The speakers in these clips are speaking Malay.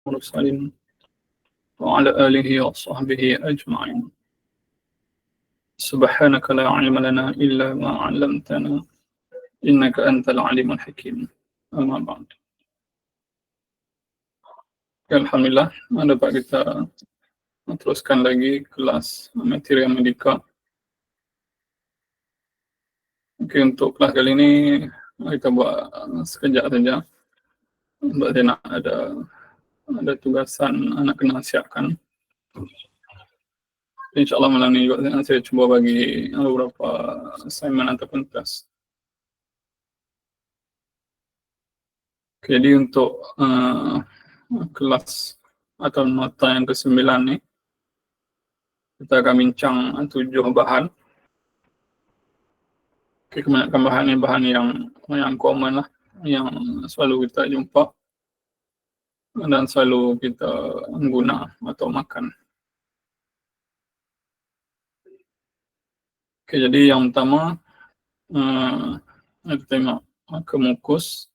المرسلين وعلى آله وصحبه أجمعين. سبحانك لا علم لنا إلا ما علمتنا إنك أنت العليم الحكيم. أما بعد. Alhamdulillah, dapat kita teruskan lagi kelas materi medika. Okay, untuk kelas kali ini kita buat sekejap saja. Sebab dia nak ada tugasan nak kena siapkan. InsyaAllah malam ni juga saya cuba bagi beberapa assignment ataupun task. Okay, jadi untuk kelas atau nota yang ke-9 ni, kita akan bincang 7 bahan. Okay, kebanyakan bahan ni bahan yang common lah, yang selalu kita jumpa dan selalu kita guna atau makan. Okay, jadi yang pertama kita tengok kemukus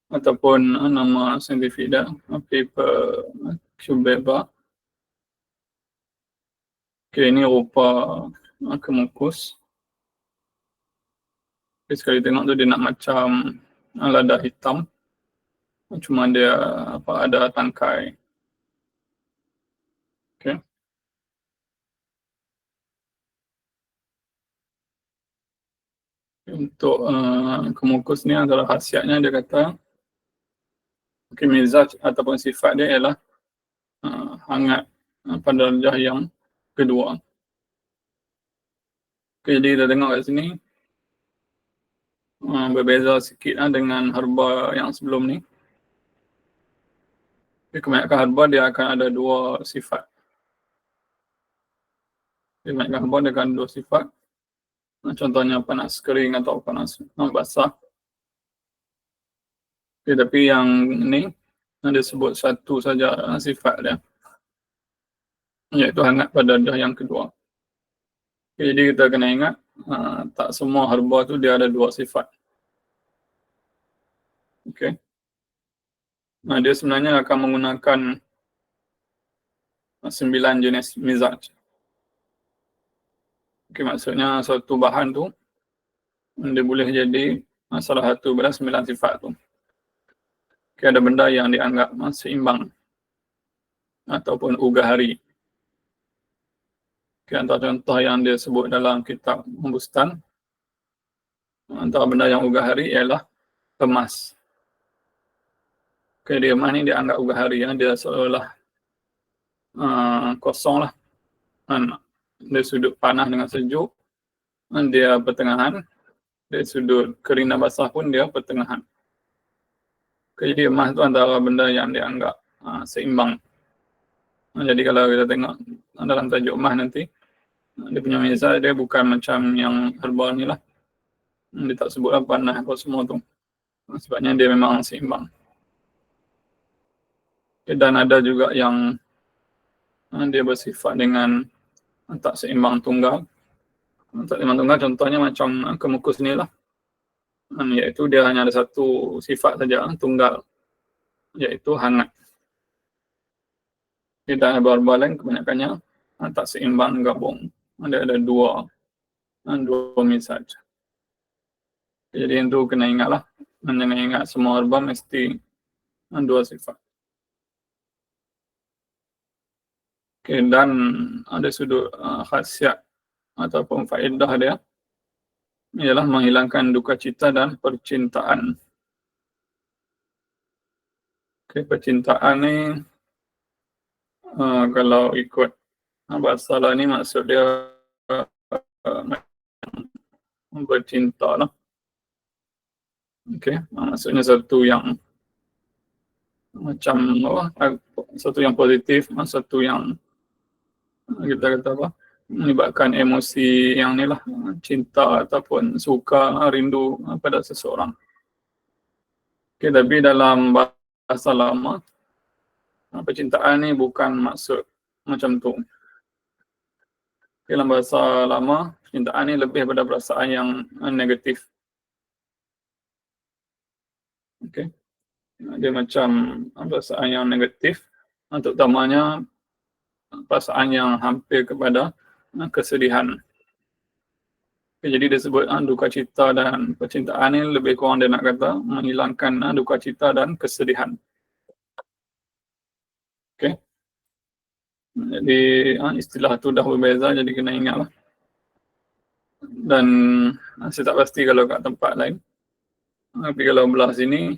ataupun nama saintifik dia Papaecubeba. Okay, ini rupa kemukus. Okay, sekali tengok tu dia nak macam lada hitam, cuma dia ada tangkai. Okay. Untuk kemukus ni antara khasiatnya dia kata mizaj ataupun sifat dia ialah hangat pada darjah yang kedua. Okay, jadi kita tengok kat sini berbeza sikit dengan herba yang sebelum ni. Okay, kebanyakan herba dia akan ada 2 sifat. Kebanyakan herba dia akan ada 2 sifat. Contohnya panas kering atau panas basah. Okay, tapi yang ni dia sebut satu saja sifat dia, iaitu hangat pada darjah yang kedua. Okay, jadi kita kena ingat tak semua herba tu dia ada 2 sifat. Okay. Dia sebenarnya akan menggunakan 9 jenis mizaj. Okay, maksudnya suatu bahan tu dia boleh jadi salah satu daripada 9 sifat tu. Okay, ada benda yang dianggap seimbang ataupun ugahari. Okay, antara contoh yang dia sebut dalam kitab Bustan, antara benda yang ugahari ialah emas. Okay, dia emas ni dianggap ugahari, dia seolah kosong lah. Dia sudut panas dengan sejuk, dia pertengahan. Dia sudut kering dan basah pun dia pertengahan. Okay, jadi emas tu antara benda yang dianggap seimbang. Jadi kalau kita tengok dalam tajuk emas nanti, dia punya mizaj dia bukan macam yang herba ni lah. Dia tak sebut lah panas apa semua tu. Sebabnya dia memang seimbang. Okay, dan ada juga yang dia bersifat dengan tak seimbang tunggal. Tak seimbang tunggal contohnya macam kemukus ni lah. Iaitu dia hanya ada satu sifat saja, tunggal, iaitu hangat. Dan herba lain kebanyakannya tak seimbang gabung. Ada 2 mizaj. Jadi yang tu kena ingat lah. Jangan ingat semua herba mesti 2 sifat. Okay, dan ada sudut khasiat ataupun faedah dia ialah menghilangkan duka cita dan percintaan. Okay, percintaan ni kalau ikut bahasa lah ni maksud dia bercinta lah. Okay, maksudnya satu yang macam satu yang positif, satu yang kita kata melibatkan emosi yang ni lah, cinta ataupun suka, rindu pada seseorang. Okay, tapi dalam bahasa lama, percintaan ni bukan maksud macam tu. Okay, dalam bahasa lama, percintaan ni lebih pada perasaan yang negatif. Okay. dia macam perasaan yang negatif, terutamanya perasaan yang hampir kepada kesedihan. Jadi dia sebut duka cita dan percintaan ni lebih kurang dia nak kata menghilangkan duka cita dan kesedihan. Okey. Jadi istilah tu dah berbeza, jadi kena ingat lah. Dan saya tak pasti kalau kat tempat lain. Tapi kalau belah sini,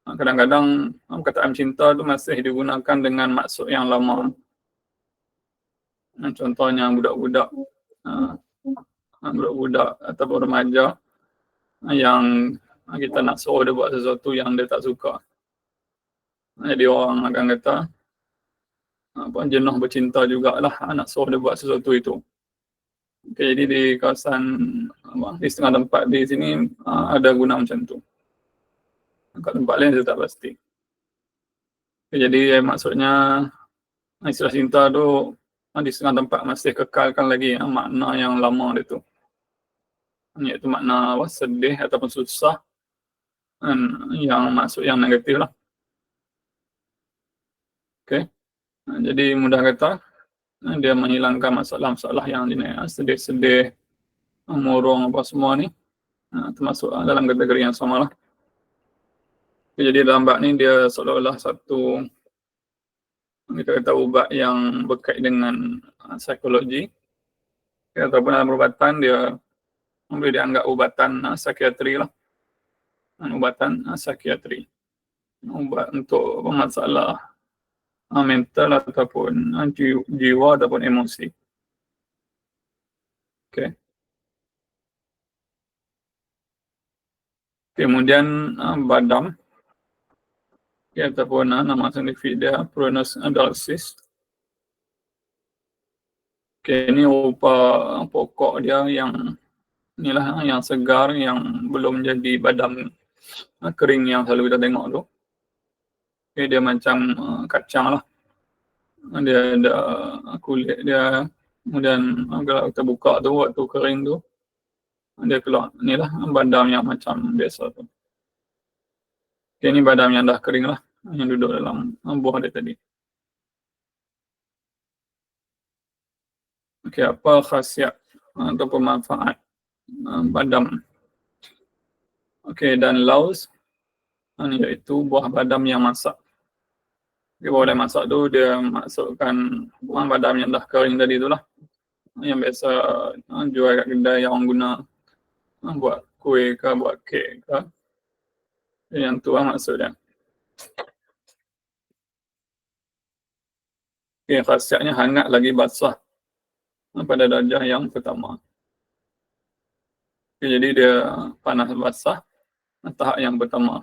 kadang-kadang perkataan cinta tu masih digunakan dengan maksud yang lama. Contohnya budak-budak ataupun remaja yang kita nak suruh dia buat sesuatu yang dia tak suka. Jadi orang akan kata jenuh bercinta jugalah nak suruh dia buat sesuatu itu. Okay, jadi di kawasan di setengah tempat di sini ada guna macam tu. Kat tempat lain saya tak pasti. Okay, jadi maksudnya istilah cinta tu di setengah tempat masih kekalkan lagi makna yang lama dia tu. Iaitu makna sedih ataupun susah, yang maksud yang negatif lah. Okay. Jadi mudah kata dia menghilangkan masalah-masalah yang sedih-sedih, murung apa semua ni, termasuk dalam kategori yang sama lah. Okay, jadi dalam bab ni dia seolah-olah satu kita kata ubat yang berkait dengan psikologi, ataupun dalam perubatan dia boleh dianggap ubatan psikiatri lah. Ubatan psikiatri, ubat untuk masalah mental ataupun jiwa ataupun emosi. Okay. Kemudian badam, ataupun nama saintifik dia Prunus adulcis. Okay, ini rupa pokok dia yang inilah yang segar, yang belum jadi badam kering yang selalu kita tengok tu. Okay, dia macam kacang lah. Dia ada kulit dia, kemudian kalau kita buka tu waktu kering tu dia keluar inilah badam yang macam biasa tu. Okay, ini badam yang dah kering lah, yang duduk dalam buah dia tadi. Okay, apa khasiat ataupun manfaat badam? Okay, dan laus iaitu buah badam yang masak. Okay, buah badam masak tu dia masukkan badam yang dah kering tadi tu lah, yang biasa jual kat kedai yang orang guna buat kuih ke, buat kek ke. Yang tu lah maksud dia. Okay, khasiatnya hangat lagi basah pada darjah yang pertama. Okay, jadi dia panas basah tahap yang pertama.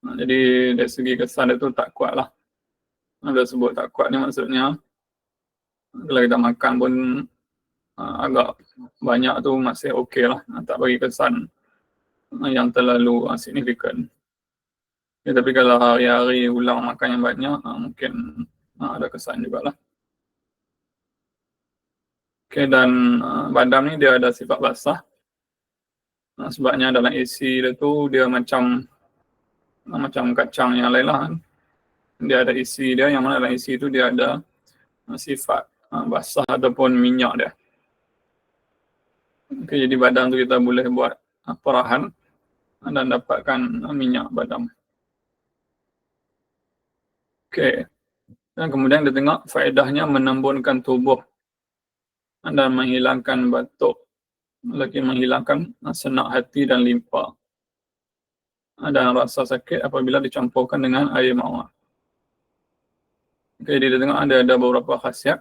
Jadi dari segi kesan dia tu tak kuat lah. Dia sebut tak kuat ni maksudnya kalau kita makan pun agak banyak tu masih okey lah, tak bagi kesan yang terlalu signifikan. Okay, tapi kalau hari-hari ulang makan yang banyak, mungkin ada kesan jugalah. Okay, dan badam ni dia ada sifat basah. Sebabnya dalam isi dia tu dia macam kacang yang lain lah. Dia ada isi dia, yang mana dalam isi tu dia ada sifat basah ataupun minyak dia. Okay, jadi badam tu kita boleh buat perahan dan dapatkan minyak badam. Okay. Dan kemudian kita tengok faedahnya menembunkan tubuh dan menghilangkan batuk, lagi menghilangkan senak hati dan limpa dan rasa sakit apabila dicampurkan dengan air mawar. Okay, dia tengok ada beberapa khasiat.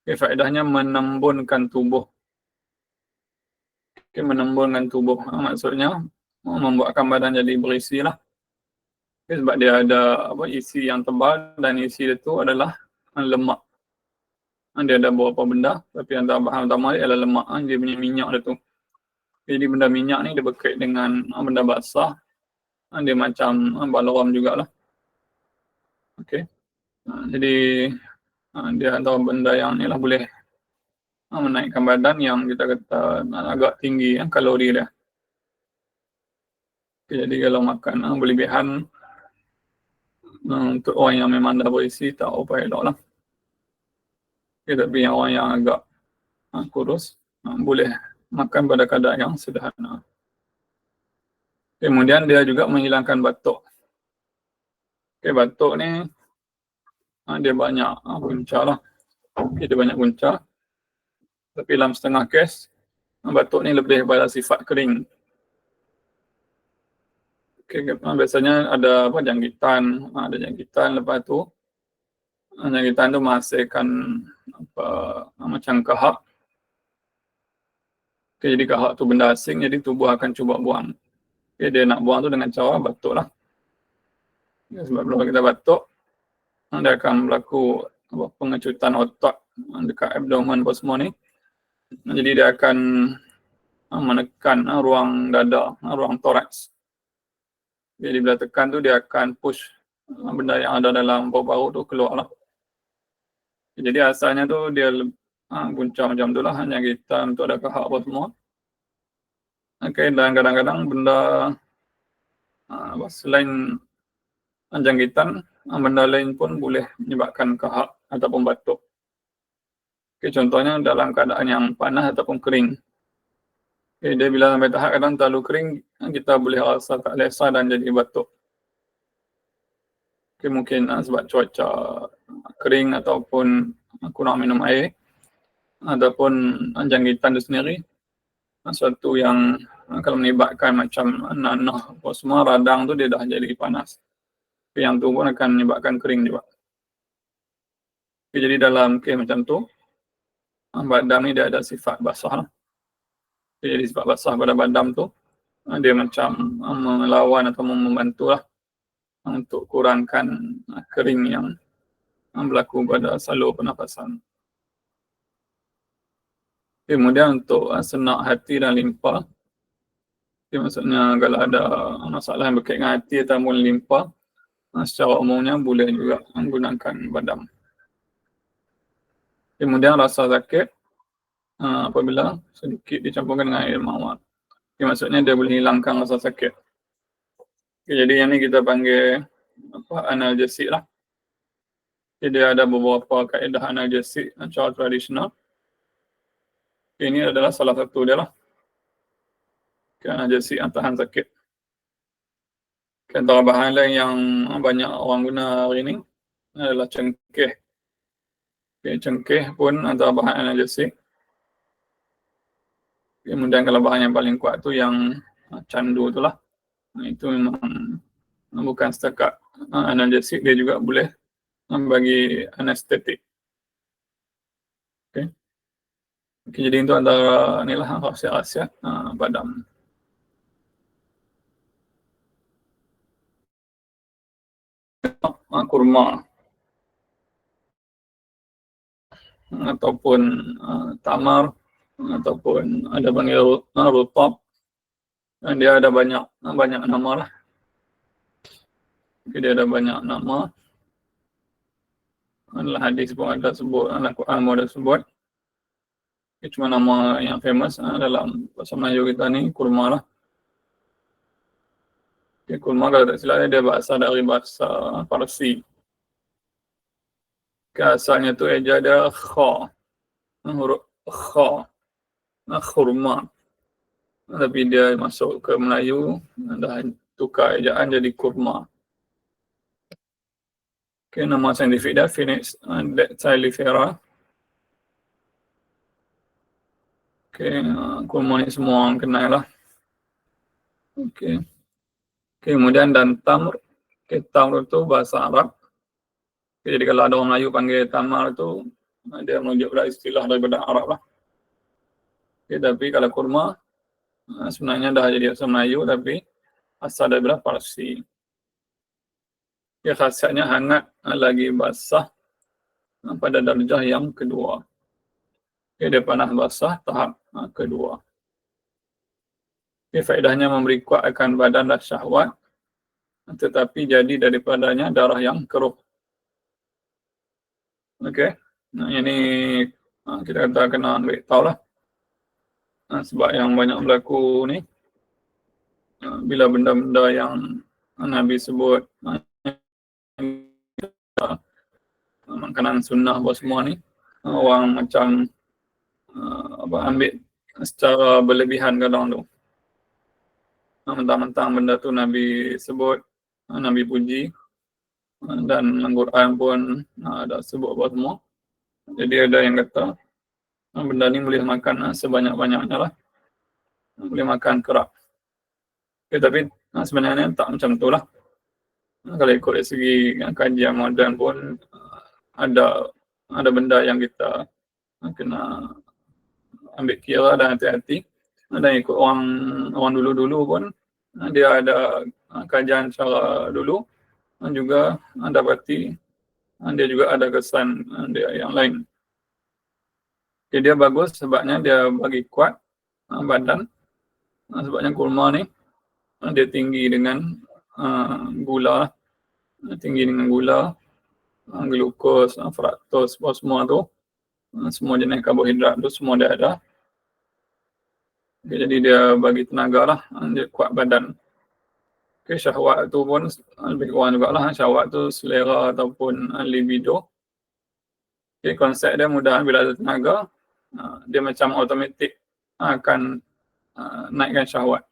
Okay, faedahnya menembunkan tubuh. Okay, menembunkan tubuh maksudnya membuatkan badan jadi berisi lah. Okay, sebab dia ada isi yang tebal dan isi itu adalah lemak. Dia ada beberapa benda, tapi antara bahan utama dia adalah lemak. Dia punya minyak dia tu. Jadi benda minyak ni dia berkait dengan benda basah. Dia macam balaram jugalah. Okay. Jadi dia antara benda yang ni lah boleh menaikkan badan yang kita kata agak tinggi kalori dia. Okay, jadi kalau makan berlebihan Untuk orang yang memang dah berisi tak apa elok lah. Tapi yang orang yang agak kurus boleh makan pada kadar yang sederhana. Kemudian dia juga menghilangkan batuk. Batuk ni dia banyak punca lah. Dia banyak punca. Tapi dalam setengah kes, batuk ni lebih pada sifat kering. Biasanya ada jangkitan. Ada jangkitan, lepas tu jangkitan tu menghasilkan macam kahak. Jadi kahak tu benda asing, jadi tubuh akan cuba buang. Dia nak buang tu dengan cara batuk lah. Sebab bila kita batuk, dia akan berlaku pengecutan otot dekat abdomen apa semua ni. Jadi dia akan menekan ruang dada, ruang toraks. Jadi bila tekan tu dia akan push benda yang ada dalam paru-paru tu keluar lah. Jadi asalnya tu dia punca macam tu lah, hanya kita untuk ada kahak apa semua. Dan kadang-kadang benda selain jangkitan, benda lain pun boleh menyebabkan kahak ataupun batuk. Contohnya dalam keadaan yang panas ataupun kering. Dia bila sampai tahap kadang terlalu kering, kita boleh rasa tak selesa dan jadi batuk. Mungkin sebab cuaca kering ataupun kurang minum air, ataupun jangkitan itu sendiri. Suatu yang kalau menyebabkan macam nanah apa semua, radang tu dia dah jadi panas. Yang tu pun akan menyebabkan kering juga. Jadi dalam kes macam tu, badam ni dia ada sifat basah lah. Jadi sifat basah pada badam tu, dia macam melawan atau membantu lah untuk kurangkan kering yang berlaku pada salur pernafasan. Kemudian untuk senak hati dan limpa, maksudnya kalau ada masalah yang berkait dengan hati ataupun limpa, secara umumnya boleh juga menggunakan badam. Kemudian rasa sakit apabila sedikit dicampurkan dengan air mawar. Maksudnya dia boleh hilangkan rasa sakit. Jadi yang ni kita panggil analgesik lah. Jadi ada beberapa kaedah analgesik secara tradisional. Ini adalah salah satu dia lah. Analgesik yang tahan sakit. Antara bahan lain yang banyak orang guna hari ini adalah cengkeh. Cengkeh pun antara bahan analgesik. Kemudian kalau bahan yang paling kuat tu yang candu tu lah. Itu memang bukan setakat analgesik, dia juga boleh bagi anestetik. Jadi itu antara inilah rahsia-rahsia badam. Kurma ataupun tamar ataupun ada panggil rutab, dia ada banyak nama lah. Dia ada banyak nama. Adalah hadis pun ada sebut, Al-Quran pun ada sebut. Cuma nama yang famous dalam bahasa Melayu kita ni kurma lah. Kurma kalau tak silap dia bahasa dari bahasa Parsi. Asalnya tu eja dia kha. Huruf kha. Khurma. Tapi dia masuk ke Melayu, dah tukar ejaan jadi kurma. Nama saintifik dia Phoenix dactylifera. Kurma ni semua orang kenal lah. Kemudian dan tamr. Tamr tu bahasa Arab. Jadi kalau ada orang Melayu panggil tamar tu, dia merujuk pada istilah daripada Arab lah. Tapi kalau kurma, sebenarnya dah jadi bahasa Melayu tapi asal daripada Parsi. Khasiatnya hangat lagi basah pada darjah yang kedua. Dia panas basah tahap kedua. Faedahnya memberi kuat akan badan dan syahwat, tetapi jadi daripadanya darah yang keruh. Ini kita kata kena ambil tahu lah. Sebab yang banyak berlaku ni, bila benda-benda yang Nabi sebut makanan sunnah buat semua ni, orang macam ambil secara berlebihan kadang tu. Mentang-mentang benda tu Nabi sebut, Nabi puji, dan Al-Quran pun ada sebut buat semua. Jadi ada yang kata benda ni boleh makan sebanyak-banyaknya lah, boleh makan kerap. Tapi sebenarnya tak macam tu lah. Kalau ikut dari segi kajian moden pun ada benda yang kita kena ambil kira dan hati-hati. Dan ikut orang dulu-dulu pun dia ada kajian secara dulu, dan juga dapati dia juga ada kesan dia yang lain. Jadi dia bagus sebabnya dia bagi kuat badan. Sebabnya kurma ni dia tinggi dengan gula, glukos, fruktos, semua tu, semua jenis karbohidrat tu semua dia ada. Jadi dia bagi tenaga lah, dia kuat badan. Syahwat tu pun lebih kurang jugalah. Syahwat tu selera ataupun libido. Konsep dia mudah, bila ada tenaga, dia macam automatik akan naikkan syahwat.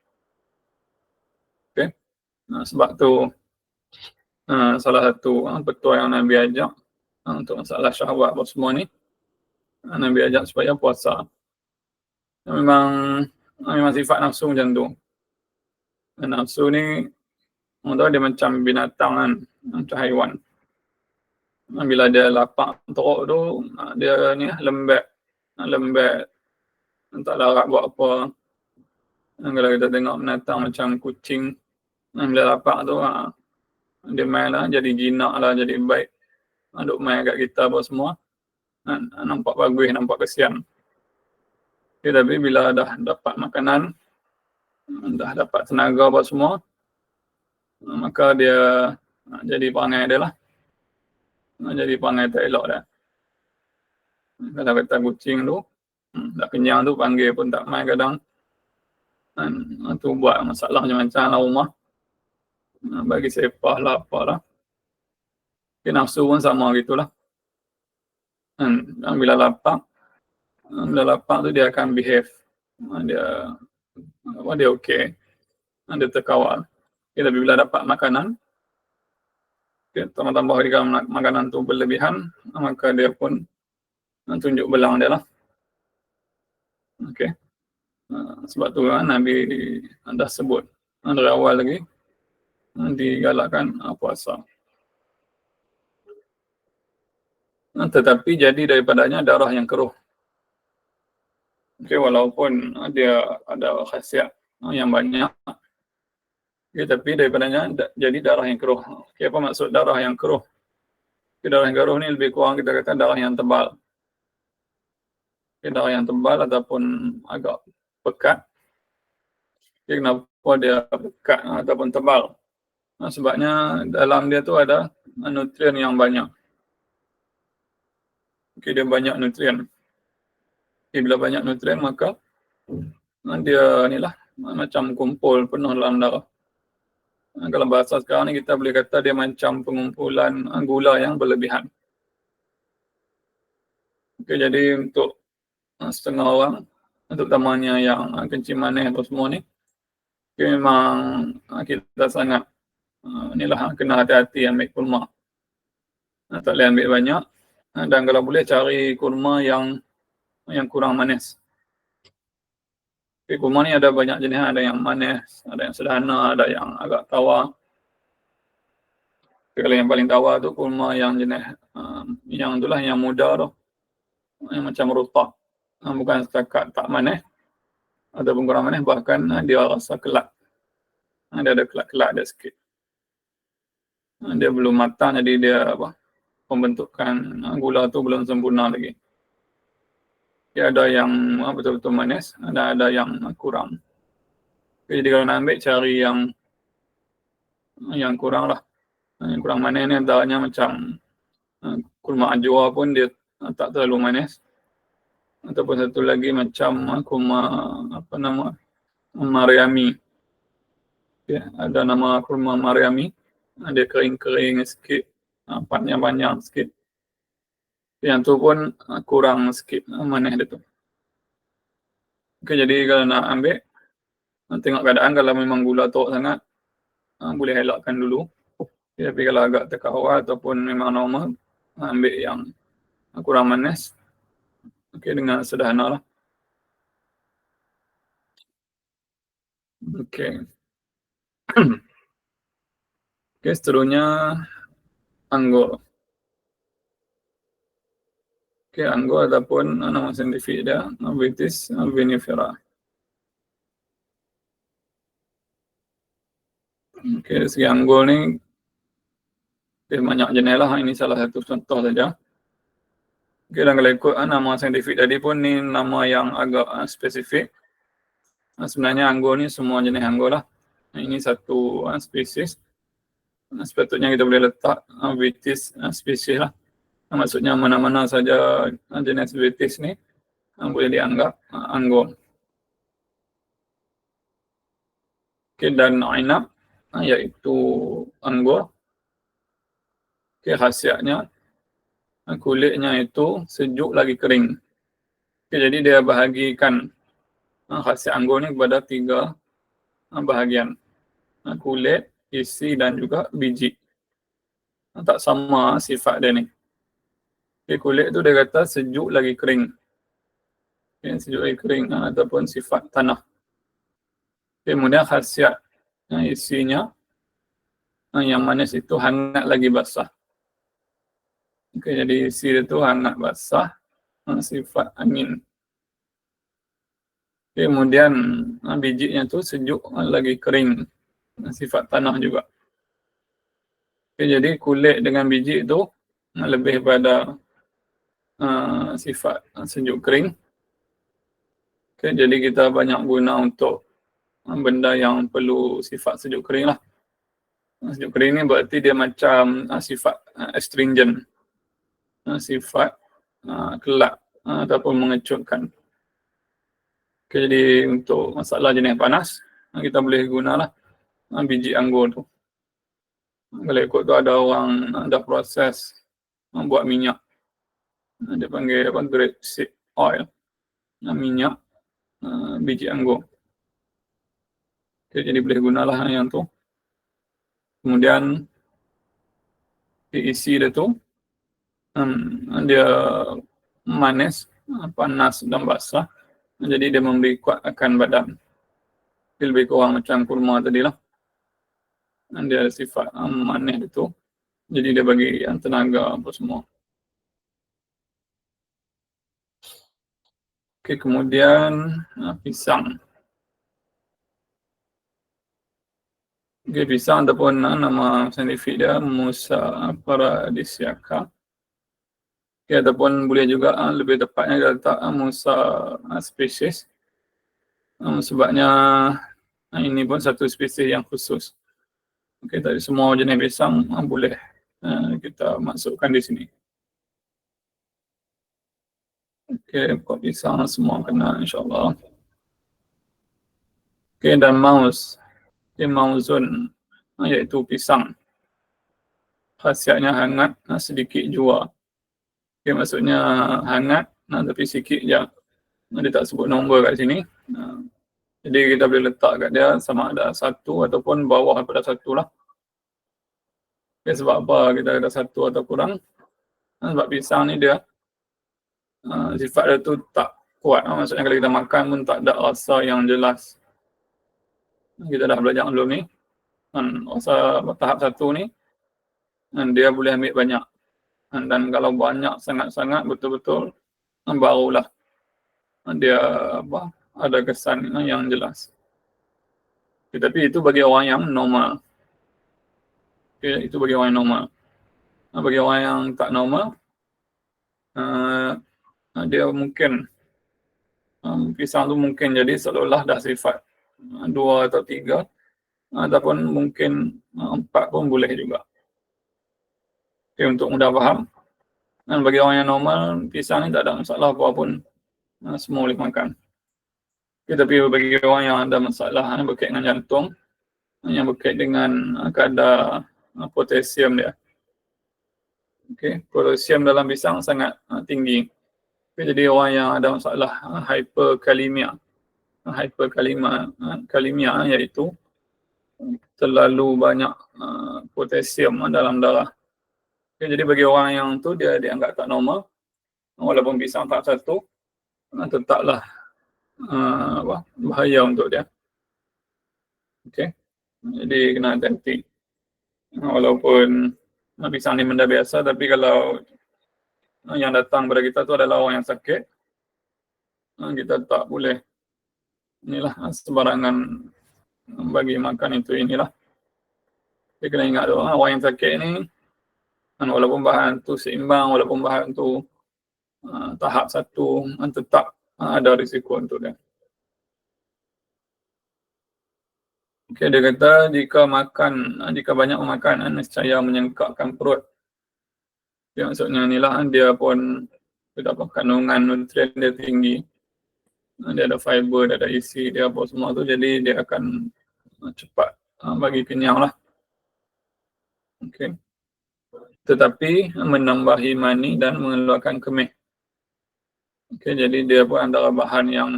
Sebab tu salah satu petua yang Nabi ajak untuk masalah syahwat apa semua ni, Nabi ajak supaya puasa. Memang sifat nafsu macam tu. Nafsu ni dia macam binatang kan, macam haiwan. Bila dia lapar teruk tu, dia ni lembek, tak larat buat apa. Kalau kita tengok binatang macam kucing, bila lapar tu dia main lah, jadi jinak lah, jadi baik, duk main kat kita apa semua, nampak bagus, nampak kesian. Tapi bila dah dapat makanan, dah dapat tenaga apa semua, maka dia jadi perangai dia lah, jadi perangai tak elok dah. Kalau kata kucing tu tak kenyang tu, panggil pun tak main kadang, tu buat masalah macam-macam dalam rumah, bagi sepah lah apalah. Nafsu pun sama gitulah. Bila lapar tu dia akan behave, dia okey, dia terkawal. Tapi bila dapat makanan, tambah-tambah jika makanan tu berlebihan, maka dia pun tunjuk belang dia lah. Okey. Sebab tu Nabi dah sebut dari awal lagi, digalakkan puasa. Tetapi jadi daripadanya darah yang keruh. Walaupun dia ada khasiat yang banyak, tapi daripadanya jadi darah yang keruh. Apa maksud darah yang keruh? Darah yang keruh ni lebih kurang kita kata darah yang tebal. Darah yang tebal ataupun agak pekat. Kenapa dia pekat ataupun tebal? Sebabnya dalam dia tu ada nutrien yang banyak. Dia banyak nutrien. Bila banyak nutrien, maka dia inilah macam kumpul penuh dalam darah. Kalau bahasa sekarang ni kita boleh kata dia macam pengumpulan gula yang berlebihan. Jadi untuk setengah orang, terutamanya yang kencing manis atau semua ni, memang kita sangat kena hati-hati ambil kurma. Tak boleh ambil banyak, dan kalau boleh cari kurma yang kurang manis. Kurma ni ada banyak jenis, ada yang manis, ada yang sederhana, ada yang agak tawar. Kalau yang paling tawar tu kurma yang jenis yang itulah yang muda tu, yang macam rutab, bukan setakat tak manis ataupun kurang manis, bahkan dia rasa kelak. Dia ada kelak-kelak dia sikit. Dia belum matang, jadi dia pembentukan gula tu belum sempurna lagi. Dia ada yang betul-betul manis, ada yang kurang. Jadi kalau nak ambil, cari yang kurang lah. Yang kurang manis ni antaranya macam kurma ajwa pun dia tak terlalu manis. Ataupun satu lagi macam kurma Maryami. Ada nama kurma Maryami. Dia kering-kering sikit. panjang-panjang sikit. Yang tu pun kurang sikit maneh dia tu. Okey, jadi kalau nak ambil, tengok keadaan. Kalau memang gula teruk sangat, boleh elakkan dulu. Tapi kalau agak terkawal ataupun memang normal, ambil yang kurang manis. Okey, dengan sederhana lah. Okey. Okey, seterusnya anggur. Okey, anggur ataupun nama saintifik dia Vitis vinifera. Okey, dari segi anggur ni dia banyak jenis lah. Ini salah satu contoh saja. Okey, dan kalau ikut nama saintifik tadi pun ni nama yang agak spesifik. Sebenarnya anggur ni semua jenis anggur lah. Ini satu spesies. Sepatutnya kita boleh letak Vitis spesies lah. Maksudnya mana-mana saja jenis Vitis ni boleh dianggap anggur. Okey, dan inab iaitu anggur. Okey, khasiatnya kulitnya itu sejuk lagi kering. Okey, jadi dia bahagikan khasiat anggur ni kepada 3 bahagian. Kulit, isi dan juga biji. Tak sama sifat dia ni. Okay, kulit tu dia kata sejuk lagi kering. Okay, sejuk lagi kering ataupun sifat tanah. Okay, kemudian khasiat isinya yang manis itu hangat lagi basah. Okay, jadi isi dia tu hangat basah, sifat angin. Okay, kemudian bijinya tu sejuk lagi kering, sifat tanah juga. Okay, jadi kulit dengan biji itu lebih pada sifat sejuk kering. Okay, jadi kita banyak guna untuk benda yang perlu sifat sejuk kering lah. Sejuk kering ni berarti dia macam sifat astringent, sifat kelak ataupun mengecutkan. Okay, jadi untuk masalah jenis panas, kita boleh gunalah biji anggur tu. Kalau ikut tu ada orang ada proses buat minyak. Dia panggil grape seed oil. Minyak biji anggur. Okay, jadi boleh gunalah yang tu. Kemudian isi dia tu dia manis, panas dan basah. Jadi dia memberi kuat akan badan. Dia lebih kurang macam kurma tadi lah. Dia ada sifat manis itu. Jadi dia bagi tenaga apa semua. Okay, kemudian pisang. Okay, pisang ataupun nama saintifik dia Musa paradisiaca. Okay, ataupun boleh juga lebih tepatnya kita letak Musa species. Sebabnya ini pun satu spesies yang khusus. Okay, tadi semua jenis pisang boleh kita masukkan di sini. Okay, pokok pisang semua kena insyaAllah. Okay, dan maus. Okay, mauzun iaitu pisang. Khasiatnya hangat, sedikit jua. Okay, maksudnya hangat tapi sikit je. Dia tak sebut nombor kat sini. Jadi kita boleh letak kat dia sama ada 1 ataupun bawah daripada 1 lah. Okay, sebab apa kita ada 1 atau kurang? Sebab pisang ni dia sifat dia tu tak kuat. Maksudnya kalau kita makan pun tak ada rasa yang jelas. Kita dah belajar belum ni. Rasa tahap 1 ni dia boleh ambil banyak. Dan kalau banyak sangat-sangat betul-betul barulah dia ada kesan yang jelas. Okay, tapi itu bagi orang yang normal. Okay, itu bagi orang yang normal. Bagi orang yang tak normal, dia mungkin pisang tu mungkin jadi seolah-olah dah sifat 2 atau 3 ataupun mungkin 4 pun boleh juga. Okay, untuk mudah faham, dan bagi orang yang normal, pisang ni tak ada masalah apa pun, semua boleh makan. Okay, tapi bagi orang yang ada masalah yang berkait dengan jantung, yang berkait dengan kadar potasium dia, Okey, potasium dalam pisang sangat tinggi. Okay, jadi orang yang ada masalah hyperkalemia, kalemia iaitu terlalu banyak potasium dalam darah. Okay, jadi bagi orang yang tu dia dianggap tak normal, walaupun pisang tahap 1 tetaplah bahaya untuk dia. Okey, jadi kena hati-hati. Walaupun pisang ni benda biasa, tapi kalau yang datang pada kita tu adalah orang yang sakit, kita tak boleh inilah sembarangan bagi makan itu inilah. Kita kena ingat tu, orang yang sakit ni walaupun bahan tu seimbang, walaupun bahan tu tahap 1, tetap ada risiko untuk dia. Okey, dia kata jika banyak makan nescaya menyengkakkan perut. Okay, maksudnya inilah dia pun kandungan nutrien dia tinggi. Dia ada fiber, dia ada isi, dia apa semua tu, jadi dia akan cepat bagi kenyang lah. Okay. Tetapi menambahi mani dan mengeluarkan kemih. Okay, jadi dia pun antara bahan yang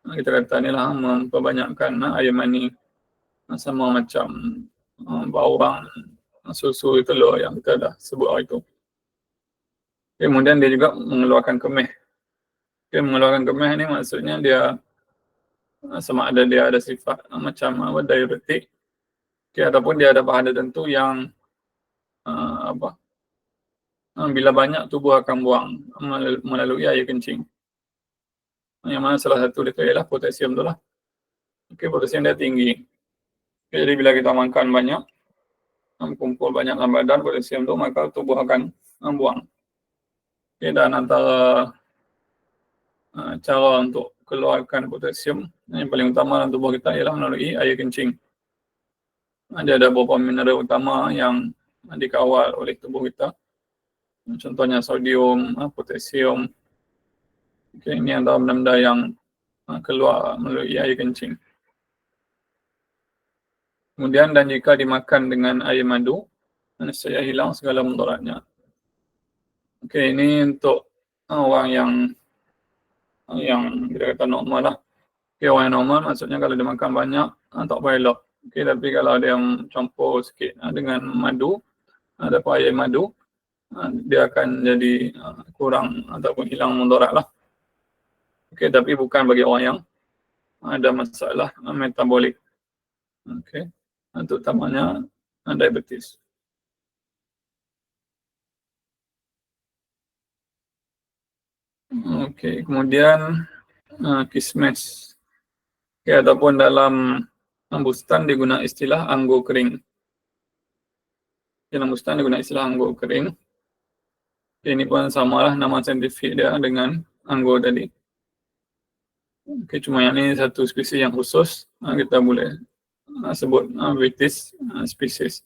kita kata ni lah memperbanyakkan air mani, sama macam bawang, susu, telur yang kita dah sebut hari tu. Okay, kemudian dia juga mengeluarkan kemih. Okay, mengeluarkan kemih ni maksudnya dia sama ada dia ada sifat macam diuretik, okay, ataupun dia ada bahan tertentu yang bila banyak tubuh akan buang melalui air kencing. Yang mana salah satu dia tu ialah potasium tu lah. Okay, potasium dia tinggi. Okay, jadi bila kita makan banyak, kumpul banyak dalam badan potasium tu, maka tubuh akan buang. Okay, dan antara cara untuk keluarkan potasium yang paling utama dalam tubuh kita ialah melalui air kencing. Dia ada beberapa mineral utama yang dikawal oleh tubuh kita. Contohnya sodium, potasium. Okay, ini antara benda-benda yang keluar melalui air kencing. Kemudian dan jika dimakan dengan air madu, nescaya hilang segala mudaratnya. Okey, ini untuk orang yang kita kata normal lah. Okey, orang yang normal maksudnya kalau dia makan banyak tak payah elok. Okey, tapi kalau ada yang campur sikit dengan madu, ataupun air madu, dia akan jadi kurang ataupun hilang mudarat lah. Okey, tapi bukan bagi orang yang ada masalah metabolik. Okey, terutamanya diabetes. Okey, kemudian kismis. Okey, ataupun dalam bustan digunakan istilah anggur kering. Dalam bustan digunakan istilah anggur kering. Ini pun samalah nama saintifik dia dengan anggur tadi. Okay, cuma yang ini satu spesies yang khusus, kita boleh sebut Vitis spesies.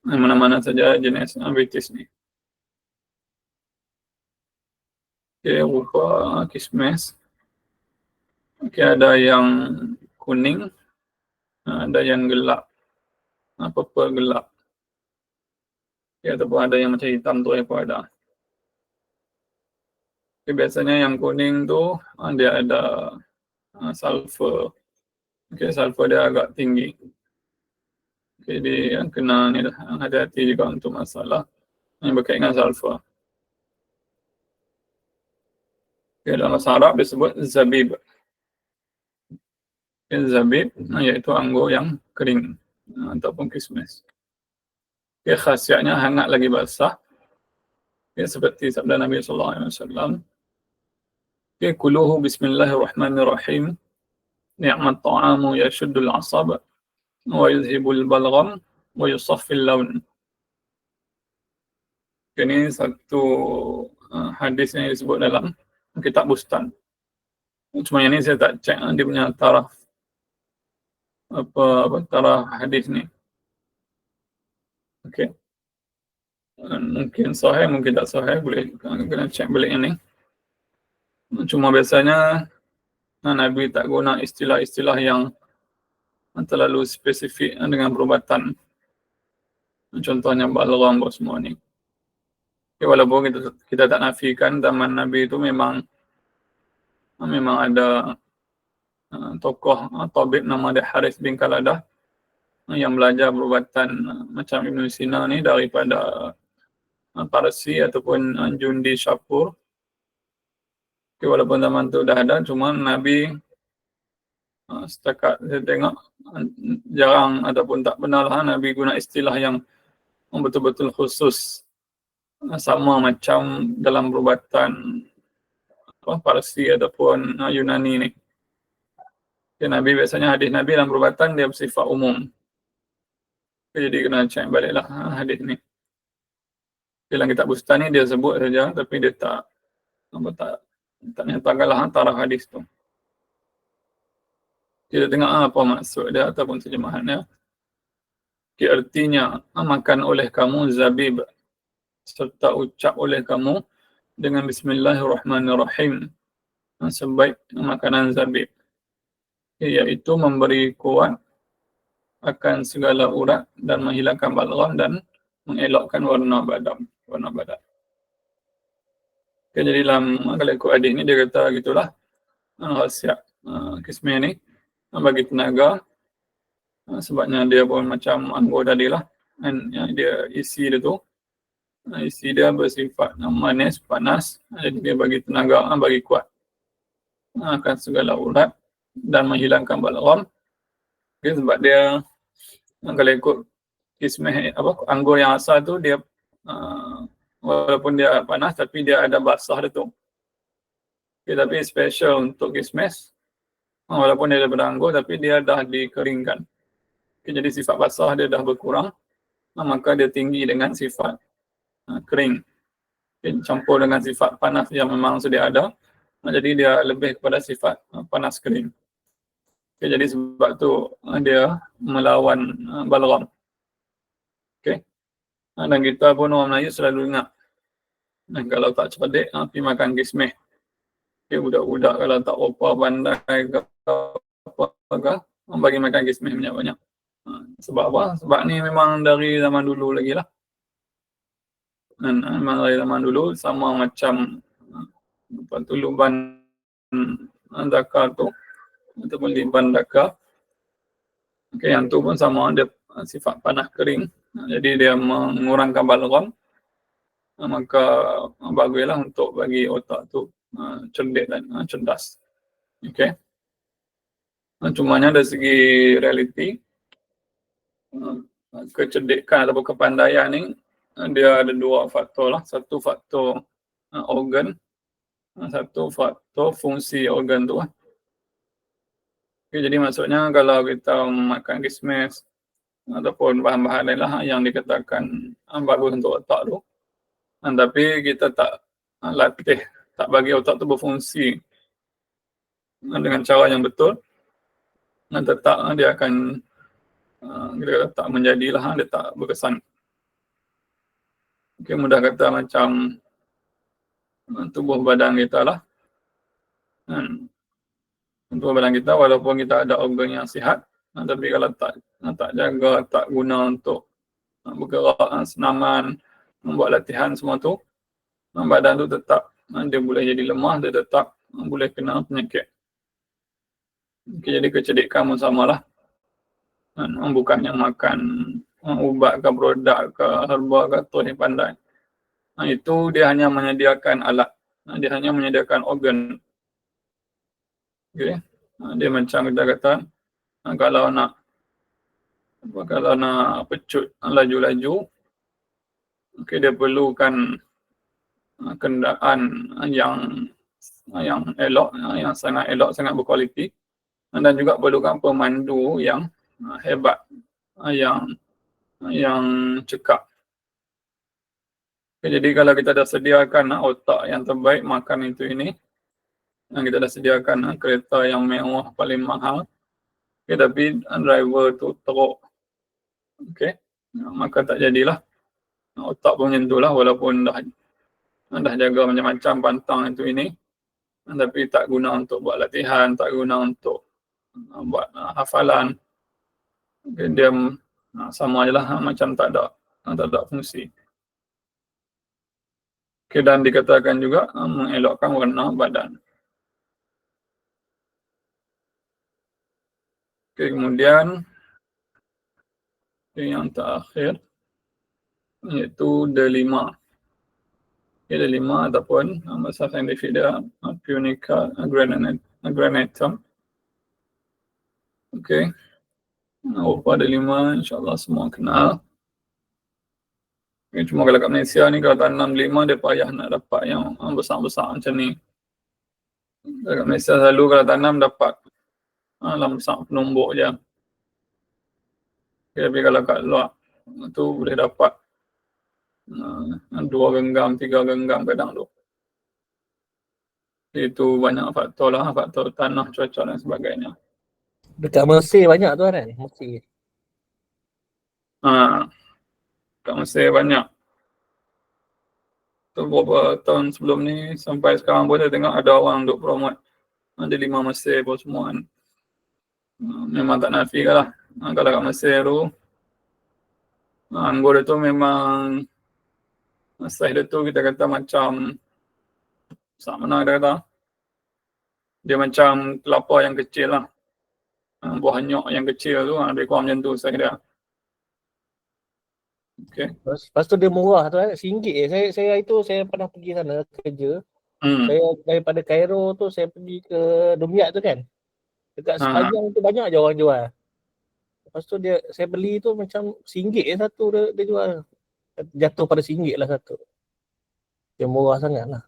Mana-mana saja jenis Vitis ni. Okay, rupa kismis. Okay, ada yang kuning, ada yang gelap, purple gelap. Okay, ataupun ada yang macam hitam tu pun ada. Okay, biasanya yang kuning tu dia ada sulfur. Okay, sulfur dia agak tinggi. Okay, dia kena ni dah, hati-hati juga untuk masalah yang berkaitan dengan sulfur. Okay, dalam bahasa Arab disebut zabib. Okay, zabib iaitu anggur yang kering ataupun kismis. Okay, khasiatnya hangat lagi basah. Okay, seperti sabda Nabi SAW. Okay, kuluhu bismillahirrahmanirrahim. Ni'mat ta'amu yashuddul asab wa yuzhibul balgham wa yusaffil laun. Ini satu hadis yang disebut dalam kitab Bustan. Cuma yang ni saya tak cek dia punya taraf taraf hadis ni. Okey. Mungkin sahih, mungkin tak sahih, boleh kena cek balik yang ni. Cuma biasanya Nabi tak guna istilah-istilah yang terlalu spesifik dengan perubatan. Contohnya balgham semua ni. Walaupun kita tak nafikan zaman Nabi itu memang ada tokoh tabib nama dia Harith bin Qaladah yang belajar perubatan macam Ibn Sina ni daripada Parsi ataupun Jundi Syapur. Walaupun zaman tu dah ada, cuma Nabi setakat saya tengok jarang ataupun tak benar lah Nabi guna istilah yang betul-betul khusus sama macam dalam perubatan Parsi ataupun Yunani ni. Nabi biasanya hadis Nabi dalam perubatan dia bersifat umum. Jadi kena cek baliklah hadis ni. Dalam kitab Bustani dia sebut saja tapi dia tak nyatakanlah taraf hadis tu. Kita tengok apa maksud dia ataupun terjemahannya. Artinya makan oleh kamu zabib serta ucap oleh kamu dengan Bismillahirrahmanirrahim sebaik makanan zabib, iaitu memberi kuat akan segala urat dan menghilangkan balgham dan mengelakkan warna badan. Jadi dalam kalau ikut hadis ni dia kata gitulah khasiat kismih ni bagi tenaga, sebabnya dia pun macam anggur tadilah, dan dia isi dia bersifat manis, panas, jadi dia bagi tenaga, bagi kuat akan segala urat dan menghilangkan balgham. Sebab dia kalau ikut kismih anggur yang asal tu dia walaupun dia panas tapi dia ada basah dia tu. Tapi special untuk kismis walaupun dia daripada anggur tapi dia dah dikeringkan. Jadi sifat basah dia dah berkurang, maka dia tinggi dengan sifat kering. Campur dengan sifat panas yang memang sudah ada, jadi dia lebih kepada sifat panas kering. Jadi sebab tu dia melawan balgham. Dan kita pun orang Melayu selalu ingat, kalau tak cerdik pergi makan kismih. Budak-budak kalau tak apa pandai ke apa bagi makan kismih banyak-banyak. Sebab apa? Sebab ni memang dari zaman dulu lagi lah. Memang dari zaman dulu sama macam luban dakar tu ataupun liban dakar. Yang tu pun sama, dia sifat panas kering. Jadi dia mengurangkan balgham. Maka baguslah untuk bagi otak tu cerdik dan cerdas. Cumanya dari segi realiti, kecerdikan atau kepandaian ni dia ada dua faktor lah. Satu faktor organ, satu faktor fungsi organ tu. Jadi maksudnya kalau kita makan kismis ataupun bahan-bahan lain lah yang dikatakan bagus untuk otak tu, tapi kita tak latih, tak bagi otak tu berfungsi dengan cara yang betul, tetap dia akan kita kata tak menjadilah, dia tak berkesan. Mudah kata macam tubuh badan kita lah. Tubuh badan kita walaupun kita ada organ yang sihat, tapi kalau tak jaga, tak guna untuk bergerak, senaman, membuat latihan semua tu, badan tu tetap dia boleh jadi lemah, dia tetap boleh kena penyakit. Jadi kecerdikan pun samalah. Bukan yang makan ubat ke produk ke herba ke tu yang pandai. Itu dia hanya menyediakan alat, dia hanya menyediakan organ. Dia macam kita kata kalau nak pecut laju-laju, dia perlukan kenderaan yang elok, yang sangat elok, sangat berkualiti, dan juga perlukan pemandu yang hebat, yang cekap. Jadi kalau kita dah sediakan otak yang terbaik, makan itu ini, kita dah sediakan kereta yang mewah paling mahal, tapi driver tu teruk, maka tak jadilah. Otak pun macam itulah, walaupun dah jaga macam-macam pantang itu ini, tapi tak guna untuk buat latihan, tak guna untuk buat hafalan. Dia sama je lah, macam tak ada fungsi. Okay, dan dikatakan juga mengelakkan warna badan. Okay, kemudian yang terakhir iaitu D5. Okay, D5 ataupun bahasa saintifik dia Punica granatum. Okay, rupa D5 insyaAllah semua kenal. Okay, cuma kalau kat Malaysia ni kalau tanam D5 dia payah nak dapat yang besar-besar macam ni. Kat Malaysia selalu kalau tanam dapat dalam besar penumbuk je. Okay, tapi kalau kat luar tu boleh dapat 2 genggam, 3 genggam kadang tu. Itu banyak faktor lah, faktor tanah, cuaca dan sebagainya. Dekat Mesir banyak tu kan? Mesir. Kat Mesir banyak. Tu beberapa tahun sebelum ni sampai sekarang pun saya tengok ada orang duk promote D5 Mesir pun semua kan. Memang tak nafi lah. Kalau kat Mesir tu anggur dia tu memang saiz dia tu kita kata macam mana kita kata dia macam kelapa yang kecil lah. Buah nyok yang kecil tu lebih kurang macam tu saiz dia. Okay. Lepas tu dia murah tu kan, RM1. Saya pernah pergi sana kerja. Saya daripada Cairo tu saya pergi ke Dumyat tu kan. Dekat sepanjang tu banyak je orang jual. Lepas tu saya beli tu macam RM1 satu dia jual. Jatuh pada RM1 lah satu. Dia murah sangat lah.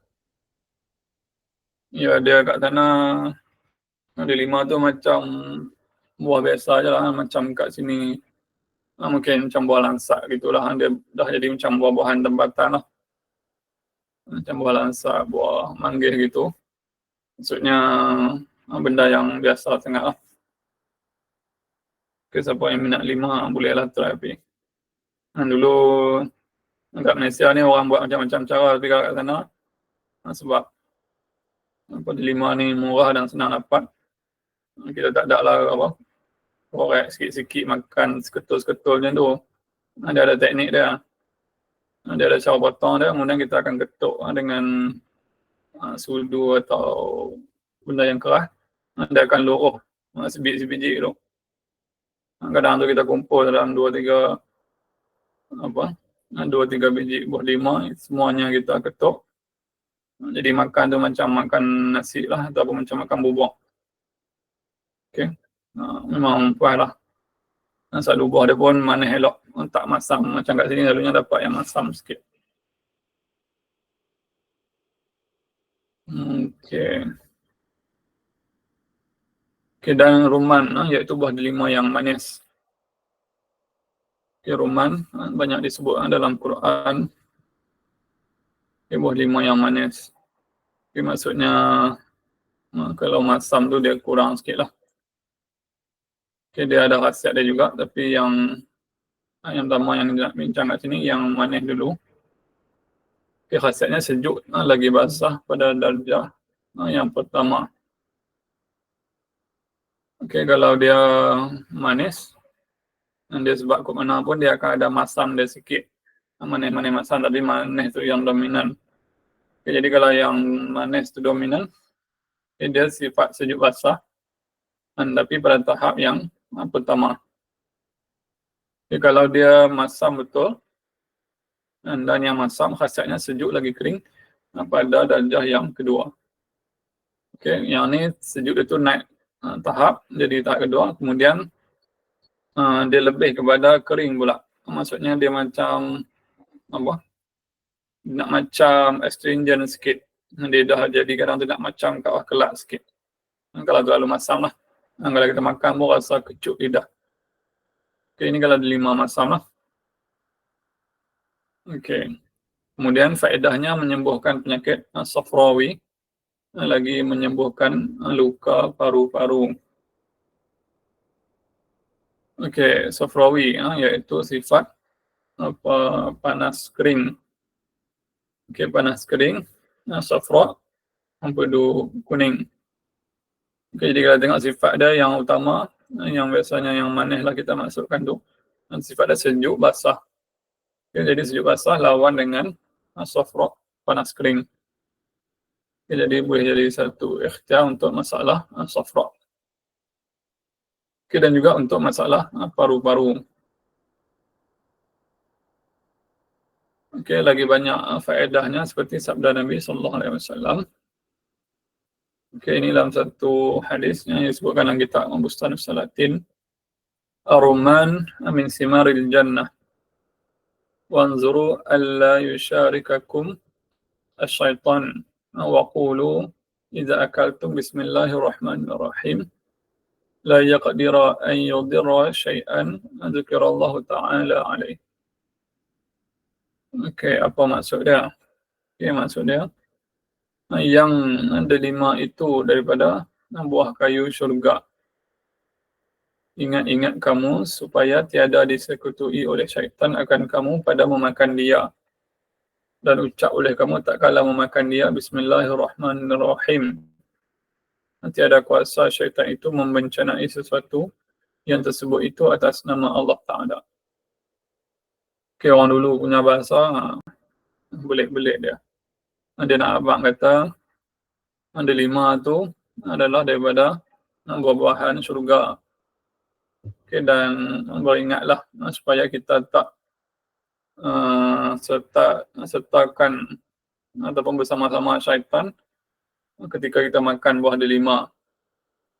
Ya, dia kat sana D5 tu macam buah biasa je lah. Macam kat sini mungkin macam buah langsak gitulah. Dia dah jadi macam buah-buahan tempatan lah. Macam buah langsak, buah manggis gitu. Maksudnya benda yang biasa sangat lah. Okay, siapa yang minat 5 boleh lah try pergi. Dulu kat Malaysia ni orang buat macam-macam cara tapi kat sana sebab D5 ni murah dan senang dapat. Kita tak ada lah korek sikit-sikit makan seketul-seketul macam tu. Dia ada teknik dia. Dia ada cara potong dia, kemudian kita akan ketuk dengan sudu atau benda yang keras. Dia akan luruh sebiji-sebiji tu. Kadang tu kita kumpul dalam 2-3 biji buah 5, semuanya kita ketuk. Jadi makan tu macam makan nasi lah ataupun macam makan bubur. Okay. Memang puas lah. Selalu buah dia pun manis elok. Tak masam. Macam kat sini selalunya dapat yang masam sikit. Okay. Okay, dan rumman iaitu buah delima yang manis. Okay, rumman banyak disebut dalam Quran. Okay, buah delima yang manis. Okay, maksudnya kalau masam tu dia kurang sikit lah. Okay, dia ada khasiat dia juga, tapi yang pertama yang nak bincang kat sini yang manis dulu. Okay, khasiatnya sejuk lagi basah pada darjah yang pertama. Okay, kalau dia manis, dia sebab kot mana pun dia akan ada masam dia sikit. Manis-manis masam tapi manis tu yang dominan. Okay, jadi kalau yang manis tu dominan, dia sifat sejuk basah. Tapi pada tahap yang pertama. Okay, kalau dia masam betul, dan yang masam khasiatnya sejuk lagi kering pada darjah yang kedua. Okay, yang ni sejuk itu naik tahap, jadi tahap kedua, kemudian dia lebih kepada kering pula. Maksudnya dia macam nak macam astringent sikit. Dia dah jadi kadang tu nak macam kawah kelak sikit. Kalau terlalu masam lah. Kalau kita makan pun rasa kecut lidah. Okay, ini kalau delima masam lah. Okay. Kemudian faedahnya menyembuhkan penyakit Safrawi, lagi menyembuhkan luka paru-paru. Okay, Safrawi iaitu sifat panas kering. Okay, panas kering, safra, empedu kuning. Okay, jadi kalau tengok sifat dia yang utama, yang biasanya yang manis lah kita masukkan tu, sifat dia sejuk basah. Okay, jadi sejuk basah lawan dengan safra, panas kering. Jadi boleh jadi satu ikhtiar untuk masalah safra. Dan juga untuk masalah paru-paru. Lagi banyak faedahnya seperti sabda Nabi sallallahu alaihi wasallam. Ini dalam satu hadis yang disebutkan dalam kitab Bustanus Salatin. Ar-rumman min simaril jannah. Wanzuru alla yusharikakum asyaitan. Wa qulu idza akaltum bismillahirrahmanirrahim. La yaqdira an yudhirra syai'an dzikirallahu ta'ala alaih. Apa maksud dia? Maksud dia yang delima itu daripada buah kayu syurga. Ingat-ingat kamu supaya tiada disekutui oleh syaitan akan kamu pada memakan dia. Dan ucap oleh kamu tak kala memakan dia, Bismillahirrahmanirrahim. Tiada kuasa syaitan itu membencanai sesuatu yang tersebut itu atas nama Allah Ta'ala. Orang dulu punya bahasa, belik-belik dia. Dia nak abang kata, delima tu adalah daripada buah-buahan syurga. Dan beringatlah supaya kita tak sertakan ataupun bersama-sama syaitan ketika kita makan buah delima.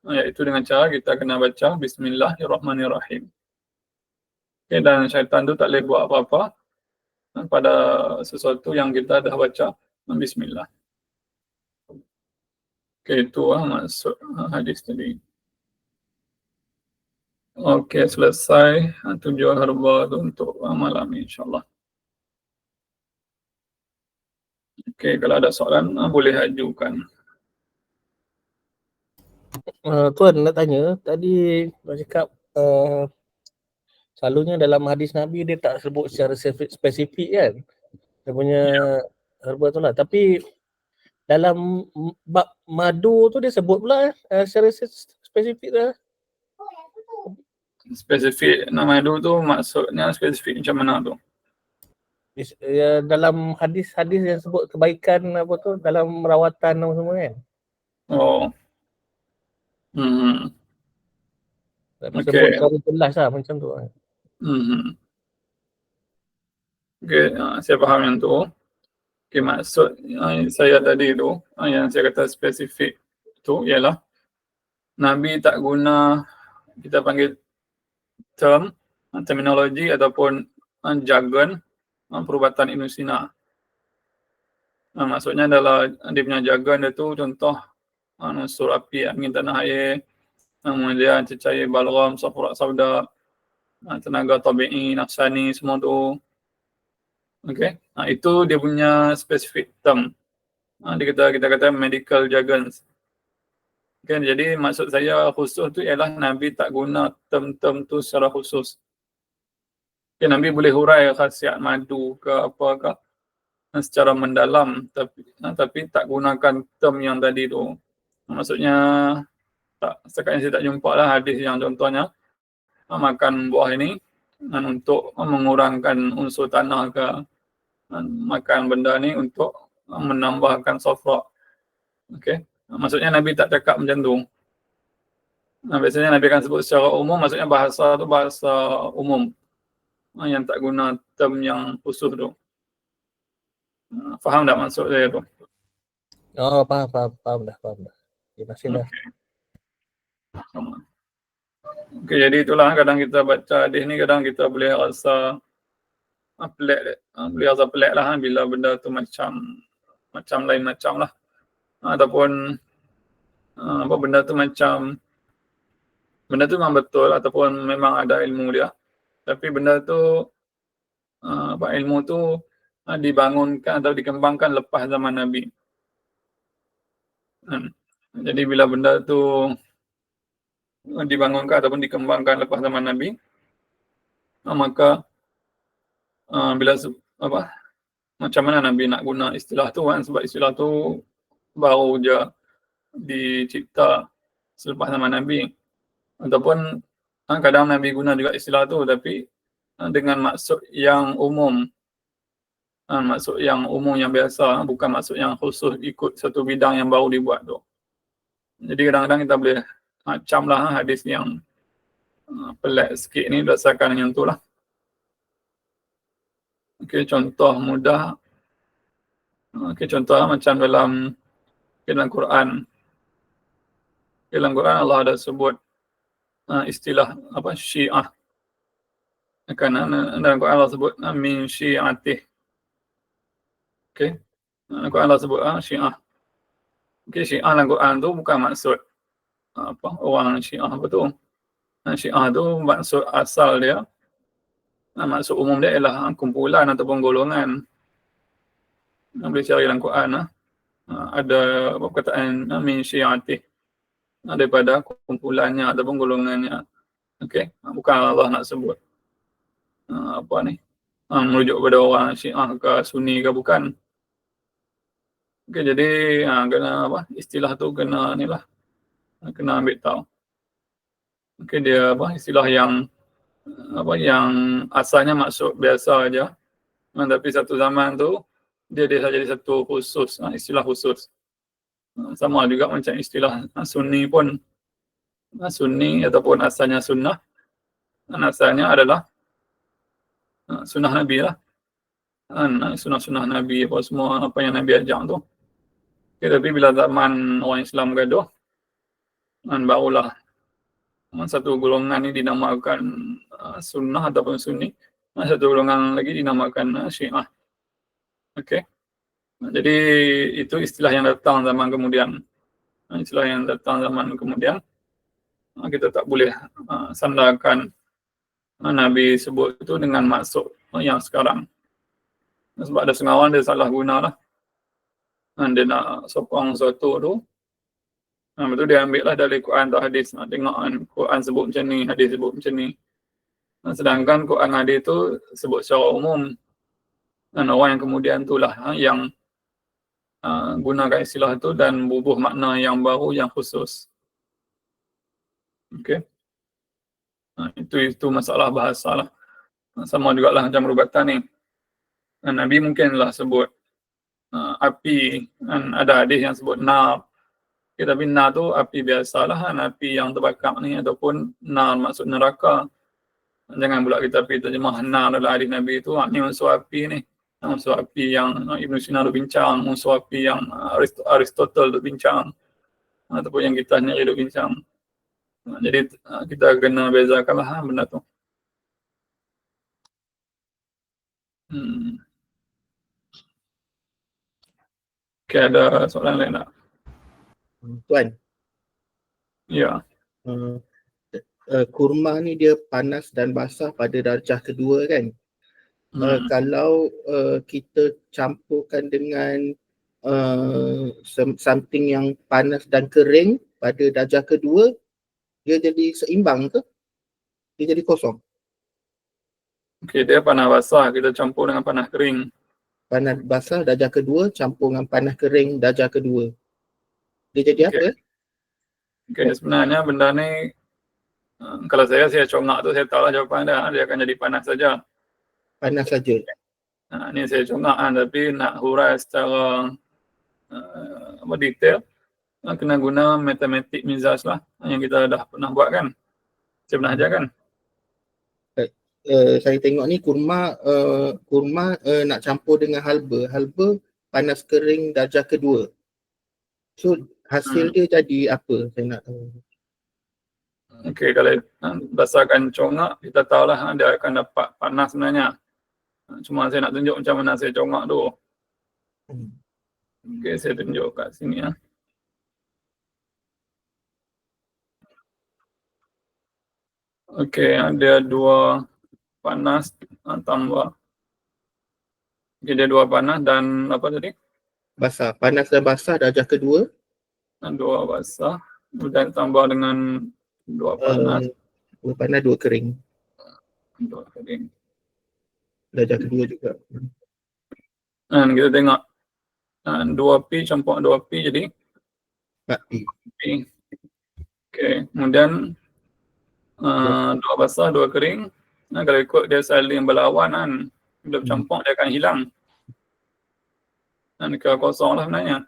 Iaitu dengan cara kita kena baca Bismillahirrahmanirrahim. Dan syaitan tu tak boleh buat apa-apa pada sesuatu yang kita dah baca Bismillah. Itu maksud hadis tadi. Selesai 7 herba tu untuk malam ni, insyaAllah. Kalau ada soalan boleh ajukan. Tuan nak tanya, tadi Tuan cakap selalunya dalam hadis Nabi dia tak sebut secara spesifik kan, dia punya herba tu lah. Tapi dalam bab madu tu dia sebut pula secara spesifik lah. Spesifik nama madu tu maksudnya spesifik macam mana tu? Dalam hadis-hadis yang sebut kebaikan apa tu dalam rawatan semua kan. Sebut secara jelas lah macam tu. Saya faham yang tu. Maksud saya tadi tu, yang saya kata spesifik tu ialah Nabi tak guna, kita panggil terminologi ataupun jargon perubatan Ibn maksudnya adalah dia punya jargon dia tu contoh unsur api, angin, tanah air, kemudian cecair balgam, safurat sauda, tenaga tabi'i, nafsani, semua tu. Itu dia punya specific term. Kita kata medical jargons. Jadi maksud saya khusus tu ialah Nabi tak guna term-term tu secara khusus. Nabi boleh hurai khasiat madu ke apakah secara mendalam, tapi tak gunakan term yang tadi tu. Maksudnya sekarang saya tak jumpa lah hadis yang contohnya makan buah ini untuk mengurangkan unsur tanah ke, makan benda ni untuk menambahkan safra. Maksudnya Nabi tak cakap macam tu. Biasanya Nabi akan sebut secara umum, maksudnya bahasa tu bahasa umum yang tak guna term yang khusus tu. Faham tak maksud saya tu? Faham dah. Terima kasih dah. Jadi itulah kadang kita baca hadis ni, kadang kita boleh rasa pelik lah bila benda tu macam lain macam lah. Ataupun benda tu memang betul ataupun memang ada ilmu dia, tapi benda tu ilmu tu dibangunkan atau dikembangkan lepas zaman Nabi. Jadi bila benda tu dibangunkan ataupun dikembangkan lepas zaman Nabi, maka bila macam mana Nabi nak guna istilah tu kan, sebab istilah tu baru je dicipta selepas zaman Nabi. Ataupun kadang Nabi guna juga istilah tu tapi dengan maksud yang umum. Maksud yang umum yang biasa, bukan maksud yang khusus ikut satu bidang yang baru dibuat tu. Jadi kadang-kadang kita boleh macam lah hadis yang pelik sikit ni berdasarkan yang tu lah. Okey, contoh mudah. Okey, contoh macam dalam Quran. Dalam Quran Allah ada sebut istilah apa Syiah. Dalam Quran Allah sebut min syiatih. Okey. Dalam Quran Allah sebut Syiah. Okey, Syiah dalam Quran tu bukan maksud apa orang Syiah apa tu. Syiah tu maksud asal dia, maksud umum dia ialah kumpulan ataupun golongan. Boleh cari dalam Quran ada perkataan min syiatih, daripada kumpulannya ataupun golongannya. Okey, bukan Allah nak sebut apa ni, merujuk kepada orang Syiah ke Sunni ke, bukan. Okey, jadi kena apa, istilah tu kena ni lah, kena ambil tahu. Okey, dia apa, istilah yang apa, yang asalnya maksud biasa aja, tapi satu zaman tu dia jadi satu khusus, istilah khusus. Sama juga macam istilah Sunni pun, Sunni ataupun asalnya sunnah, asalnya adalah sunnah Nabi lah. Sunnah-sunnah Nabi apa semua apa yang Nabi ajak tu. Okay, tapi bila zaman orang Islam gaduh, barulah satu golongan ni dinamakan sunnah ataupun sunni, satu golongan lagi dinamakan syiah. Okey. Jadi itu istilah yang datang zaman kemudian. Istilah yang datang zaman kemudian. Kita tak boleh sandarkan Nabi sebut itu dengan maksud yang sekarang. Sebab ada sengawan dia salah guna lah. Dia nak sokong sesuatu tu. Betul dia ambil lah dari Quran atau hadis. Tengok Quran sebut macam ni, hadis sebut macam ni. Sedangkan Quran hadis tu sebut secara umum. Dan orang yang kemudian tu lah yang gunakan istilah tu dan bubuh makna yang baru, yang khusus. Okey. Itu masalah bahasa lah. Sama juga lah macam perubatan ni. Nabi mungkinlah sebut api, ada hadis yang sebut nar. Okay, tapi nar tu api biasalah, api yang terbakar ni, ataupun nar maksud neraka. Jangan pula kita pergi terjemah nar dalam hadis Nabi tu, ni unsur api ni. Unsur api yang Ibn Sina tu bincang, unsur api yang Aristotle tu bincang, ataupun yang kita sendiri tu bincang. Jadi kita kena bezakanlah benda tu. Okay, ada soalan lain tak? Tuan. Ya. Kurma ni dia panas dan basah pada darjah kedua kan? Kalau kita campurkan dengan something yang panas dan kering pada darjah kedua, dia jadi seimbang ke? Dia jadi kosong? Okey, dia panas basah kita campur dengan panas kering. Panas basah darjah kedua campur dengan panas kering darjah kedua. Dia jadi apa? Okey, sebenarnya benda ni kalau saya congak tu saya tahu lah jawapan dia akan jadi panas saja. Panas saja. Ni saya congak tapi nak hurai secara detail kena guna matematik mizaj lah yang kita dah pernah buat kan. Saya pernah ajar kan. Saya tengok ni kurma nak campur dengan halba panas kering darjah kedua. So hasil dia jadi apa? Saya nak tahu. Okey, kalau berdasarkan congak kita tahulah dia akan dapat panas sebenarnya. Cuma saya nak tunjuk macam mana saya congak tu. Okey, saya tunjuk kat sini ya. Okey, ada dua panas tambah. Okey, dia dua panas dan apa tadi? Basah. Panas dan basah darjah kedua. Dan dua basah dan tambah dengan dua panas. Dua panas, dua kering. Dua kering. Darjah kedua juga. Dan kita tengok dua pi campur dua pi jadi 4pi. Okey, kemudian dua basah, dua kering. Kalau ikut dia saling berlawan kan, bila bercampur dia akan hilang. kira kosong lah sebenarnya.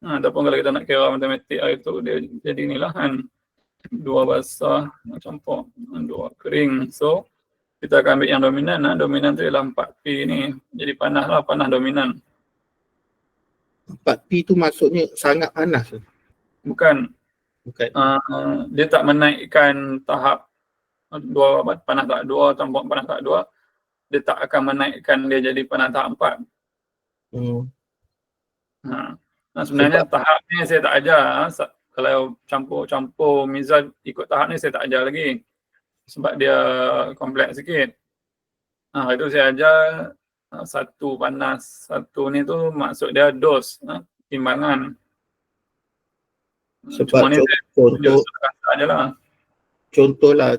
Ataupun kalau kita nak kira matematik itu dia jadi inilah kan, 2 basah campur 2 kering. So kita akan ambil yang dominan. Dominan tu ialah 4P ni. Jadi panas lah, panas dominan. 4P tu maksudnya sangat panas ke? Bukan. Dia tak menaikkan tahap 2 panas tahap 2 atau panas tahap 2. Dia tak akan menaikkan dia jadi panas tahap 4. Sebenarnya tahap ni saya tak ajar. Kalau campur mizan ikut tahap ni saya tak ajar lagi. Sebab dia kompleks sikit. Itu saya ajar satu panas, satu ni tu maksud dia dos, timbangan. Sebab contohlah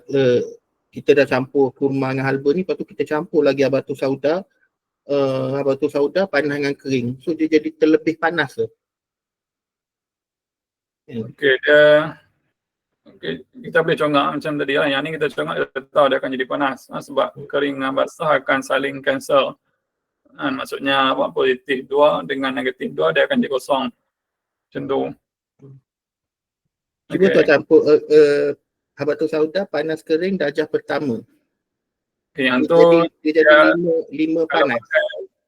kita dah campur kurma dengan halba ni, lepas tu kita campur lagi habatus sauda. Habatus sauda panas dengan kering. So dia jadi terlebih panas ke? Okey, kita boleh congak macam tadi lah. Yang ni kita congak dia tahu dia akan jadi panas. Sebab kering dengan basah akan saling cancel. Maksudnya positif 2 dengan negatif 2 dia akan jadi kosong. Macam tu. Cuba tu campur habatus sauda panas kering darjah pertama. Yang tu dia jadi 5 panas.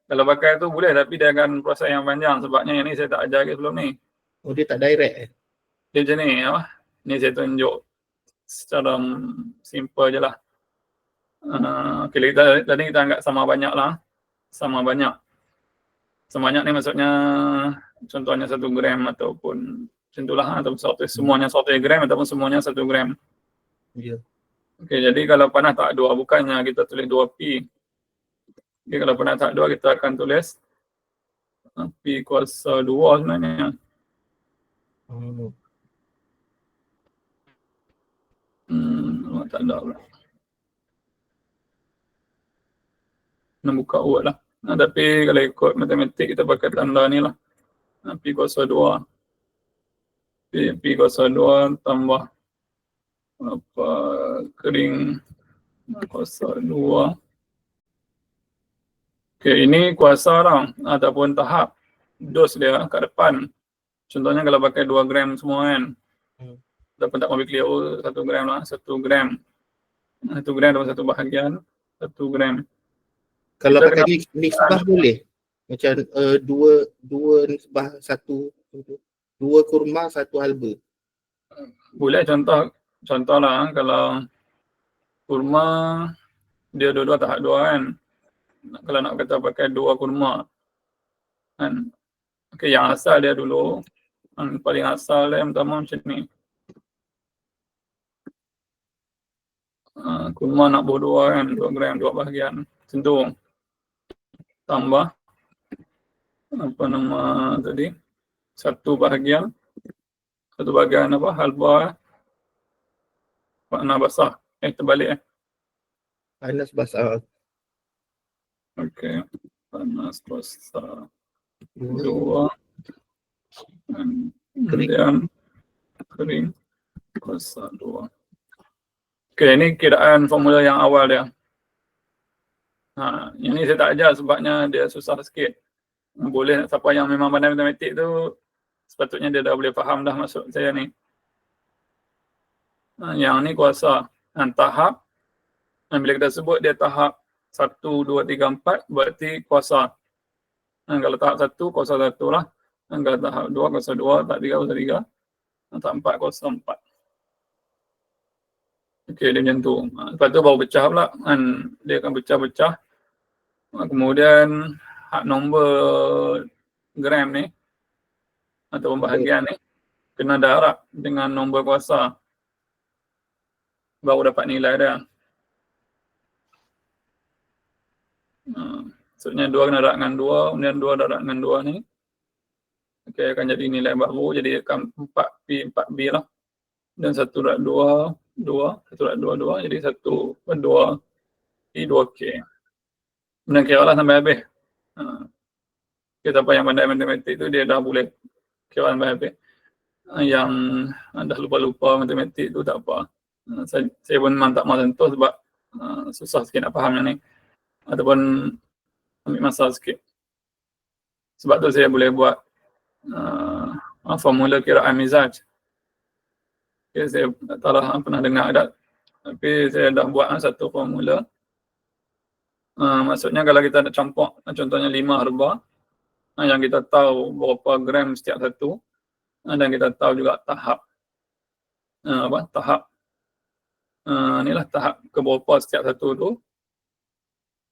Kalau pakai tu boleh, tapi dia akan proses yang panjang. Sebabnya yang ni saya tak ajar lagi sebelum ni. Oh, dia tak direct Dia macam ni. Ni saya tunjuk secara simple je lah. Okay, tadi kita anggap sama banyak lah. Sama banyak. Sama banyak ni maksudnya contohnya 1 gram ataupun macam itulah. Ataupun semuanya 1 gram ataupun semuanya 1 gram. Ya. Okay, jadi kalau panas tahap 2 bukannya kita tulis 2P. Okay, kalau panas tahap 2 kita akan tulis P kuasa 2 sebenarnya. Tak ada pula. Nak buka word lah. Tapi kalau ikut matematik kita pakai tanda ni lah. P kuasa 2. P kuasa 2 tambah kering kuasa 2. Okay, ini kuasa lah ataupun tahap dos dia kat depan. Contohnya kalau pakai 2 gram semua kan. Dapat tak ambil clear 1 gram lah, 1 gram. 1 gram dalam 1 bahagian 1 gram. Kalau kita pakai nisbah boleh? Macam 2 nisbah 1, 2 kurma 1 halba. Boleh contohlah kalau kurma dia 2 tahap 2 kan. Kalau nak kata pakai 2 kurma kan. Okey, yang asal dia dulu. Paling asal dia yang pertama macam ni. Kurma nak buah 2 kan, 2 gram 2 bahagian. Macam tu. Tambah apa nama tadi? 1 bahagian apa? Halba panas basah. Terbalik Panas basah. Okey. Panas basah 2 kemudian kering kuasa 2. Okey, ini kiraan formula yang awal dia. Yang ni saya tak ajar sebabnya dia susah sikit. Boleh siapa yang memang pandai matematik tu sepatutnya dia dah boleh faham dah maksud saya ni. Yang ni kuasa. Tahap. Bila kita sebut dia tahap 1, 2, 3, 4 berarti kuasa. Kalau tahap 1 kuasa 1 lah. Kalau tahap 2 kuasa 2, tahap 3 kuasa 3. Tahap 4 kuasa 4. Okey, dia macam tu. Lepas tu baru pecah pula. Dia akan pecah-pecah. Kemudian hak nombor gram ni ataupun bahagian ni kena darab dengan nombor kuasa. Baru dapat nilai dia. Maksudnya 2 kena darab dengan 2, kemudian 2 darab dengan 2 ni. Okey, akan jadi nilai baru. Jadi akan 4B lah. Dan 1 darab 2, 1 darab 2, 2. Jadi 1 per 2 P 2K. Kemudian kira lah sampai habis. Siapa yang pandai matematik tu dia dah boleh kira sampai habis. Yang dah lupa-lupa matematik tu tak apa. Saya pun memang tak mahu sentuh sebab susah sikit nak faham yang ni. Ataupun ambil masa sikit. Sebab tu saya boleh buat formula kiraan mizaj. Okay, saya tak tahu lah pernah dengar tak, tapi saya dah buat satu formula. Maksudnya kalau kita nak campur contohnya 5 herba, yang kita tahu berapa gram setiap satu, dan kita tahu juga tahap tahap inilah tahap keberapa setiap satu tu.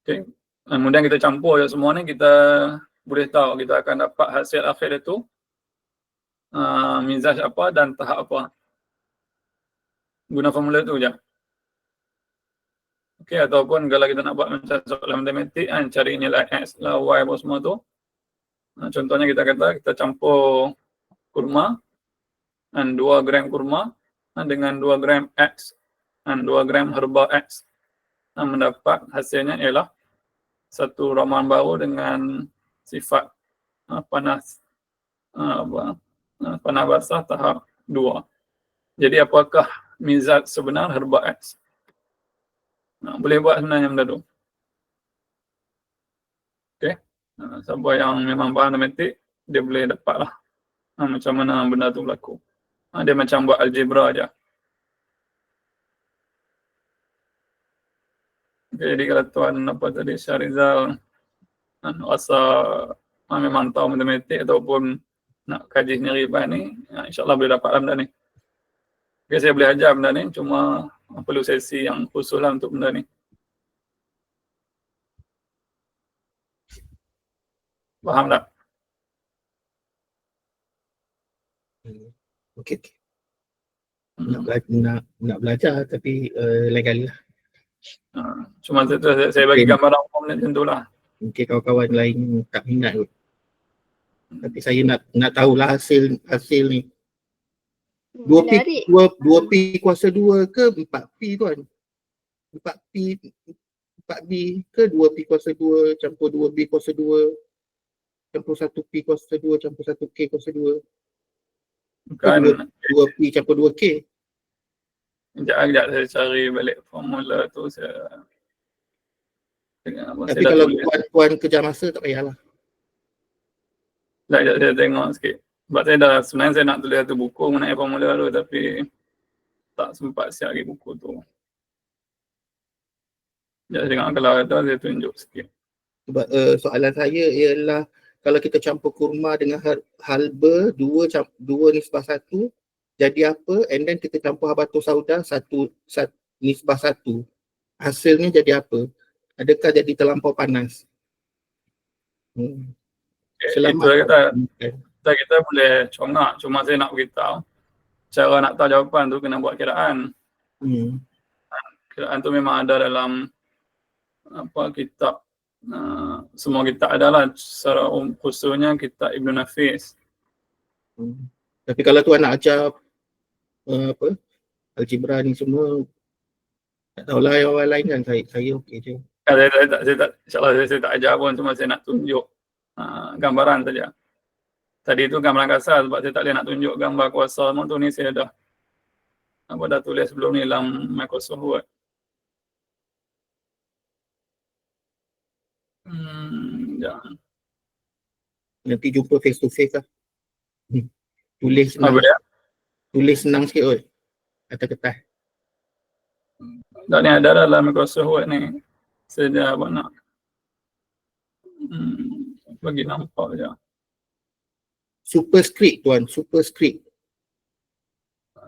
Okay. Kemudian kita campur je semua ni, kita boleh tahu kita akan dapat hasil akhir itu mizaj apa dan tahap apa. Guna formula tu je. Okay, ataupun kalau kita nak buat macam soalan matematik kan, cari nilai X lah, Y apa semua tu. Contohnya kita kata kita campur kurma dan 2 gram kurma dengan 2 gram X dan 2 gram herba X. Dan mendapat hasilnya ialah satu ramuan baru dengan sifat panas panas basah tahap 2. Jadi apakah mizaj sebenar herba X? Boleh buat sebenarnya benda tu. Okay. Siapa yang memang faham matematik, dia boleh dapat lah macam mana benda tu berlaku. Dia macam buat algebra je. Okay, jadi kalau tuan apa tadi Syarizal rasa memang tahu matematik ataupun nak kaji sendiri lepas ni, insyaAllah boleh dapat benda ni. Okay, saya boleh ajar benda ni, cuma perlu sesi yang khusus lah untuk benda ni. Faham tak? Okey. Nak belajar tapi lain kali lah. Cuma saya bagi gambaran umum macam tu lah. Mungkin kawan-kawan lain tak minat kot. Tapi saya nak tahulah hasil ni. 2P kuasa 2 ke 4P tuan? 4P 4B ke 2P kuasa 2 campur 2B kuasa 2 campur 1P kuasa 2 campur 1K kuasa 2. Bukan 2P campur 2K. Sekejap saya cari balik formula tu. Tapi kalau tuan kejar masa tak payahlah. Sekejap saya tengok sikit. Sebab sebenarnya saya nak tulis satu buku mengenai formula tu, tapi tak sempat siap lagi buku tu. Sekejap saya tengok, kalau ada saya tunjuk sikit. Sebab soalan saya ialah kalau kita campur kurma dengan halba 2 nisbah 1 jadi apa, and then kita campur habatus sauda 1 nisbah 1, hasilnya jadi apa? Adakah jadi terlampau panas? Selamat. Kita boleh congak, cuma saya nak beritahu cara nak tahu jawapan tu kena buat kiraan. Kiraan tu memang ada dalam kitab, semua kitab adalah, secara khususnya kitab Ibn Nafis. Tapi kalau tuan nak ajar algebra ni semua, tak tahulah yang orang lain kan, saya okey je. InsyaAllah saya tak ajar pun, cuma saya nak tunjuk gambaran saja. Tadi tu gambaran kasar sebab saya tak boleh nak tunjuk gambar kuasa tu, ni saya dah tulis sebelum ni dalam Microsoft Word. Jangan. Nanti jumpa face to face lah. Tulis senang sikit kot atas kertas. Tak ni ada dalam Microsoft Word ni. Saya dah nak bagi nampak je. Superscript tuan, superscript.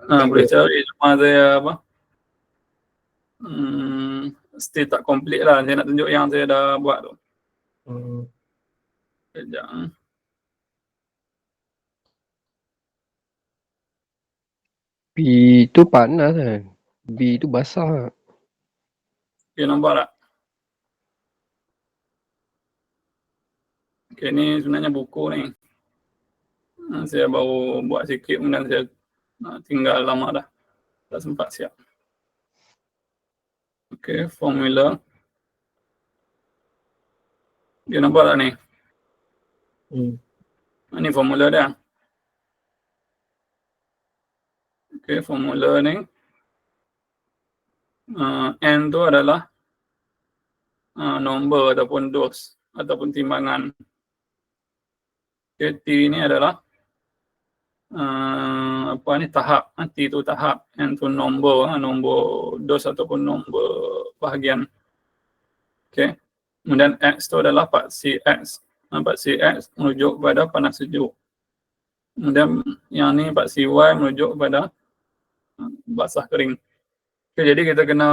Boleh cari, cuma saya still tak complete lah. Saya nak tunjuk yang saya dah buat tu. Sekejap. B tu panas kan? B tu basah. Okay, nampak tak? Okay, ni sebenarnya buku ni. Saya baru buat sikit, kemudian saya tinggal lama dah. Tak sempat siap. Okay, formula. Dia nampak tak ni? Ni formula dia. Okay, formula ni. N tu adalah nombor ataupun dos ataupun timbangan. Okay, T ini adalah apa ni, tahap. T itu tahap, yang tu nombor dos ataupun nombor bahagian. Okay. Kemudian X itu adalah paksi X. Paksi X merujuk kepada panas sejuk. Kemudian yang ni paksi Y merujuk kepada basah kering. Okay, jadi kita kena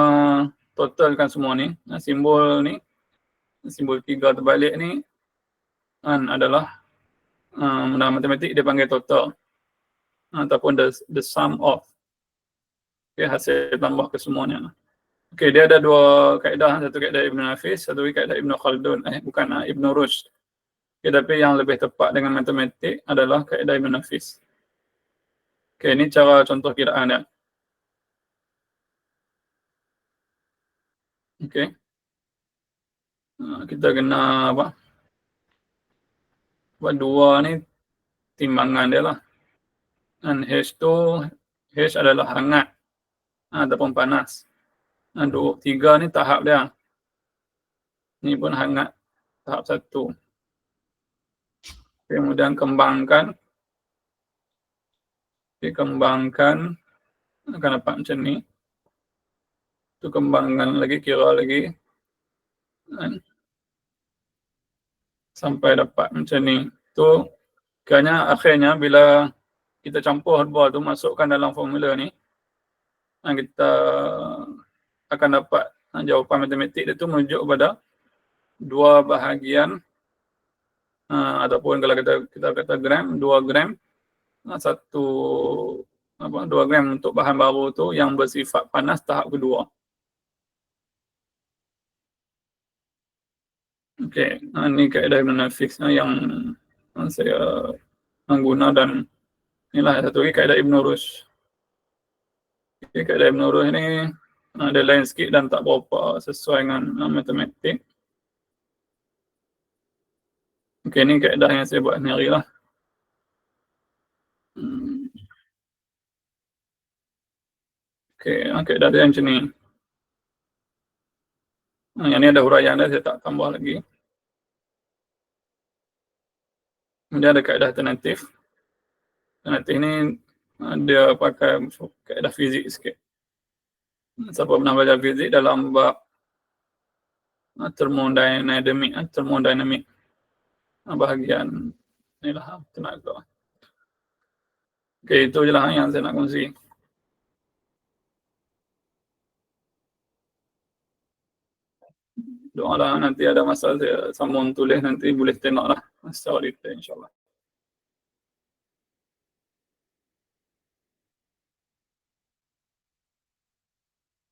totalkan semua ni. Simbol ni, simbol 3 terbalik ni adalah dalam matematik dia panggil total ataupun the sum of. Okay, hasil tambah kesemuanya. Okay, dia ada dua kaedah, satu kaedah Ibn Nafis, satu kaedah Ibn Khaldun, bukan Ibn Rushd. Okay, tapi yang lebih tepat dengan matematik adalah kaedah Ibn Nafis. Okay, ini cara contoh kiraan dia. Okay. Kita kena apa? Buat dua ni timbangan dia lah. Dan H tu, H adalah hangat ataupun panas. Dan 2, 3 ni tahap dia. Ni pun hangat, tahap 1. Kemudian kembangkan. Dikembangkan akan dapat macam ni. Tu kembangkan lagi, kira lagi. Dan sampai dapat macam ni. Tu kiranya akhirnya bila kita campur dua tu, masukkan dalam formula ni, kita akan dapat jawapan matematik dia tu merujuk kepada dua bahagian ataupun kalau kita kata gram, 2 gram, 2 gram untuk bahan baru tu yang bersifat panas tahap kedua. Okey, ni kaedah Ibn Nafis yang saya guna, dan inilah satu lagi kaedah Ibn Rushd. Okay, kaedah Ibn Rushd ni ada lain sikit dan tak berapa sesuai dengan matematik. Okey, ni kaedah yang saya buat sendiri lah. Okey, kaedah dia macam ni. Yang ni ada huraian dia, saya tak tambah lagi. Kemudian ada kaedah alternatif. Alternatif ni dia pakai kaedah fizik sikit. Siapa pernah belajar fizik dalam bab thermodynamic bahagian ni lah tenaga. Okey, itu je lah yang saya nak kongsi. Doa lah, nanti ada masa saya sambung tulis, nanti boleh tengok lah secara detail insyaAllah.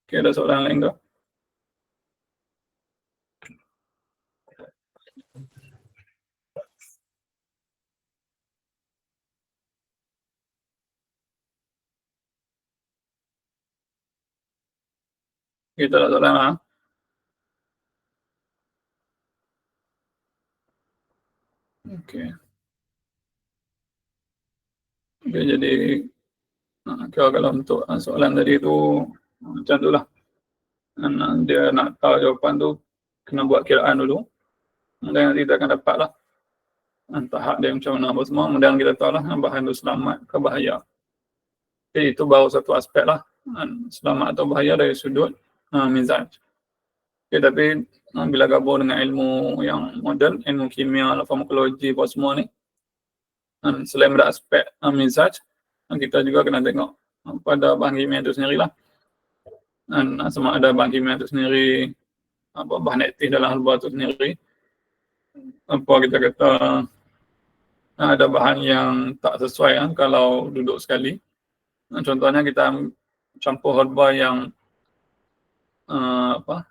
Okey, ada soalan lain ke? Kita ada soalan lah. Okey. Okay, jadi kalau untuk soalan tadi tu macam tu lah. Dia nak tahu jawapan tu, kena buat kiraan dulu. Dan nanti kita akan dapat lah tahap dia macam mana apa semua. Kemudian kita tahu lah bahan tu selamat ke bahaya. Okay, itu baru satu aspek lah. Selamat atau bahaya dari sudut mizaj. Okay, tapi bila gabung dengan ilmu yang moden, ilmu kimia, farmakologi apa semua ni, selain pada aspek mizaj, kita juga kena tengok pada bahan kimia itu sendiri lah. Sama ada bahan kimia itu sendiri, bahan aktif dalam halba itu sendiri, apa kita kata ada bahan yang tak sesuai kalau duduk sekali. Contohnya kita campur herba yang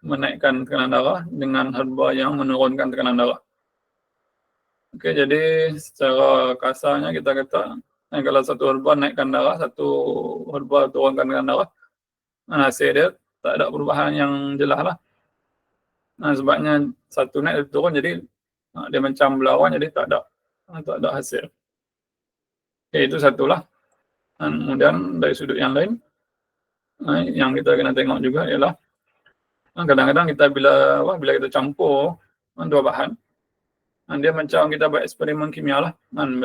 menaikkan tekanan darah dengan herba yang menurunkan tekanan darah. Okey, jadi secara kasarnya kita kata kalau satu herba naikkan darah, satu herba turunkan tekanan darah, hasil dia tak ada perubahan yang jelas lah. Sebabnya satu naik, satu turun, jadi dia macam berlawan, jadi tak ada hasil. Okay, itu satulah. Kemudian dari sudut yang lain, yang kita kena tengok juga ialah kadang-kadang kita bila kita campur dua bahan, Dia macam kita buat eksperimen kimia lah.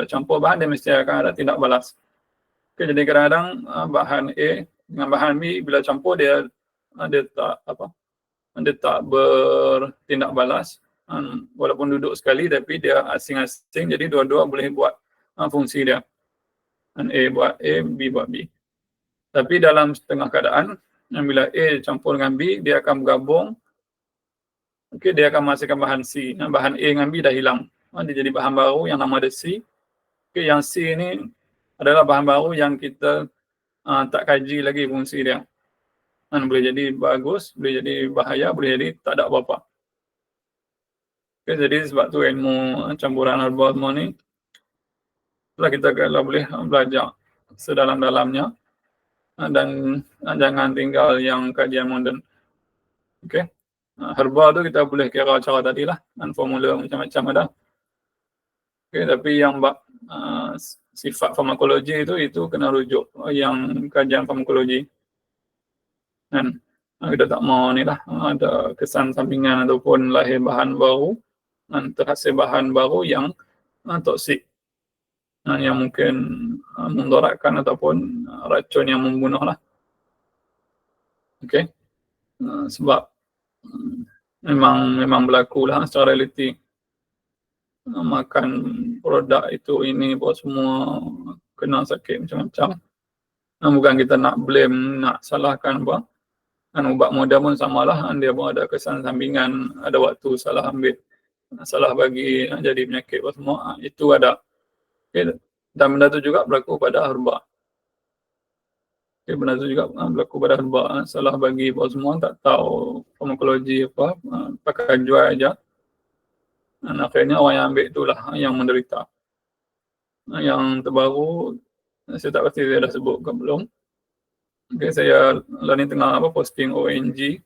Campur bahan dia mesti akan ada tindak balas. Okay, jadi kadang-kadang bahan A dengan bahan B bila campur dia tak bertindak balas. Walaupun duduk sekali tapi dia asing-asing, jadi dua-dua boleh buat fungsi dia. A buat A, B buat B. Tapi dalam setengah keadaan, bila A campur dengan B, dia akan bergabung. Okay, dia akan menghasilkan bahan C. Bahan A dengan B dah hilang. Dia jadi bahan baru yang nama dia C. Okay, yang C ni adalah bahan baru yang kita tak kaji lagi fungsi dia. Boleh jadi bagus, boleh jadi bahaya, boleh jadi tak ada apa-apa. Okay, jadi sebab tu ilmu campuran herba semua ni, kita kalau boleh belajar sedalam-dalamnya dan jangan tinggal yang kajian moden. Okay. Herba tu kita boleh kira cara tadi lah, dan formula macam-macam ada. Okay, tapi yang sifat farmakologi itu kena rujuk yang kajian farmakologi. Dan kita tak mau ni lah ada kesan sampingan ataupun lahir bahan baru, terhasil bahan baru yang toksik, yang mungkin mendorakkan ataupun racun yang membunuh lah. Okay. Sebab memang berlaku lah secara realiti. Makan produk itu ini buat semua kena sakit macam-macam. Bukan kita nak blame, nak salahkan apa. Ubat moden pun samalah, dia pun ada kesan sampingan, ada waktu salah ambil, salah bagi jadi penyakit buat semua. Itu ada. Okay. Dan benda tu juga berlaku pada herba. Okay, benda tu juga berlaku pada herba. Salah bagi buat semua, tak tahu farmakologi apa, pakai jual aja. Dan akhirnya orang yang ambil itulah yang menderita. Yang terbaru, saya tak pasti saya dah sebut ke belum. Okay, saya lah ni tengah posting ONG.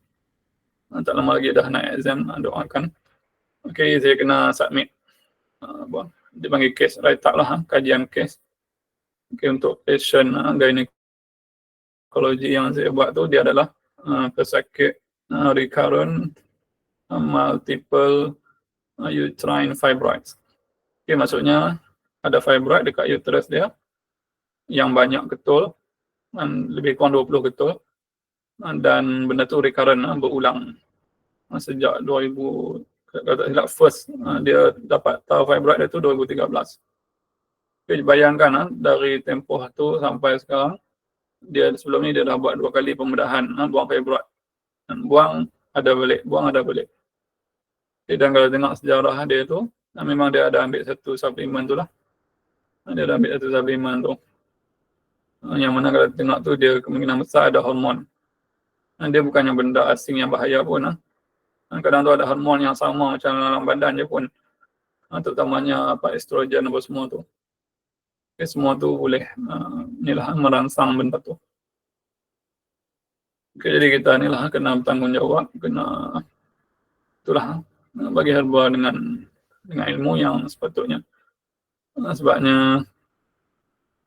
Tak lama lagi dah naik exam, doakan. Okay, saya kena submit. Dia panggil case write-up lah, kajian case. Okay, untuk patient gynecology yang saya buat tu, dia adalah pesakit recurrent multiple uterine fibroids. Okay, maksudnya ada fibroid dekat uterus dia yang banyak ketul, lebih kurang 20 ketul, dan benda tu recurrent, berulang sejak 2000, kalau tak silap first dia dapat tahu fibroid dia tu 2013. Okay, bayangkan dari tempoh tu sampai sekarang, dia sebelum ni dia dah buat 2 kali pembedahan, buang fibroid. Buang ada balik, buang ada balik. Okay, dan kalau tengok sejarah dia tu, memang dia ada ambil satu suplemen tu lah. Dia ada ambil satu suplemen tu. Yang mana kalau tengok tu dia kemungkinan besar ada hormon. Dia bukannya benda asing yang bahaya pun. Kadang tu ada hormon yang sama macam dalam badan je pun. Terutamanya estrogen apa semua tu. Okay, semua tu boleh merangsang benda tu. Okay, jadi kita ni lah kena bertanggungjawab, kena itulah bagi herba dengan ilmu yang sepatutnya. Sebabnya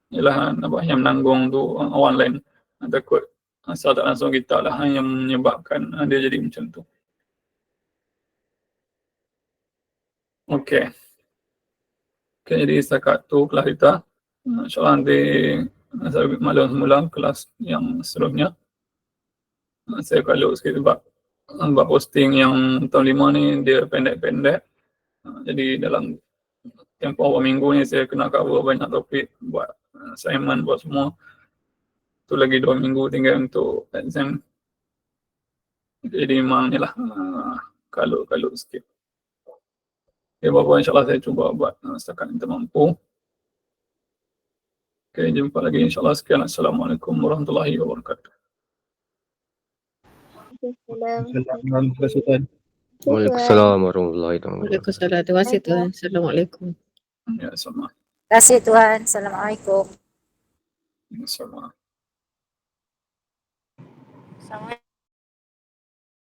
ialah yang menanggung tu orang lain. Takut asal tak langsung kita lah yang menyebabkan dia jadi macam tu. Okey. Okay, jadi setakat tu kelas kita. InsyaAllah nanti saya maklum semula kelas yang seterusnya. Saya kalau sikit sebab posting yang tahun 5 ni dia pendek-pendek. Jadi dalam tempoh beberapa minggu ni saya kena cover banyak topik, buat assignment, buat semua. Tu lagi 2 minggu tinggal untuk exam. Jadi memang ni lah kalau sikit. Okay, bapak insyaAllah saya cuba buat setakat yang termampu. Okay, jumpa lagi insyaAllah. Sekian. Assalamualaikum warahmatullahi wabarakatuh. Waalaikumsalam warahmatullahi wabarakatuh. Waalaikumsalam. Terima kasih Tuhan. Assalamualaikum. Ya, sama. Terima kasih Tuhan. Assalamualaikum. Sama. Assalamualaikum.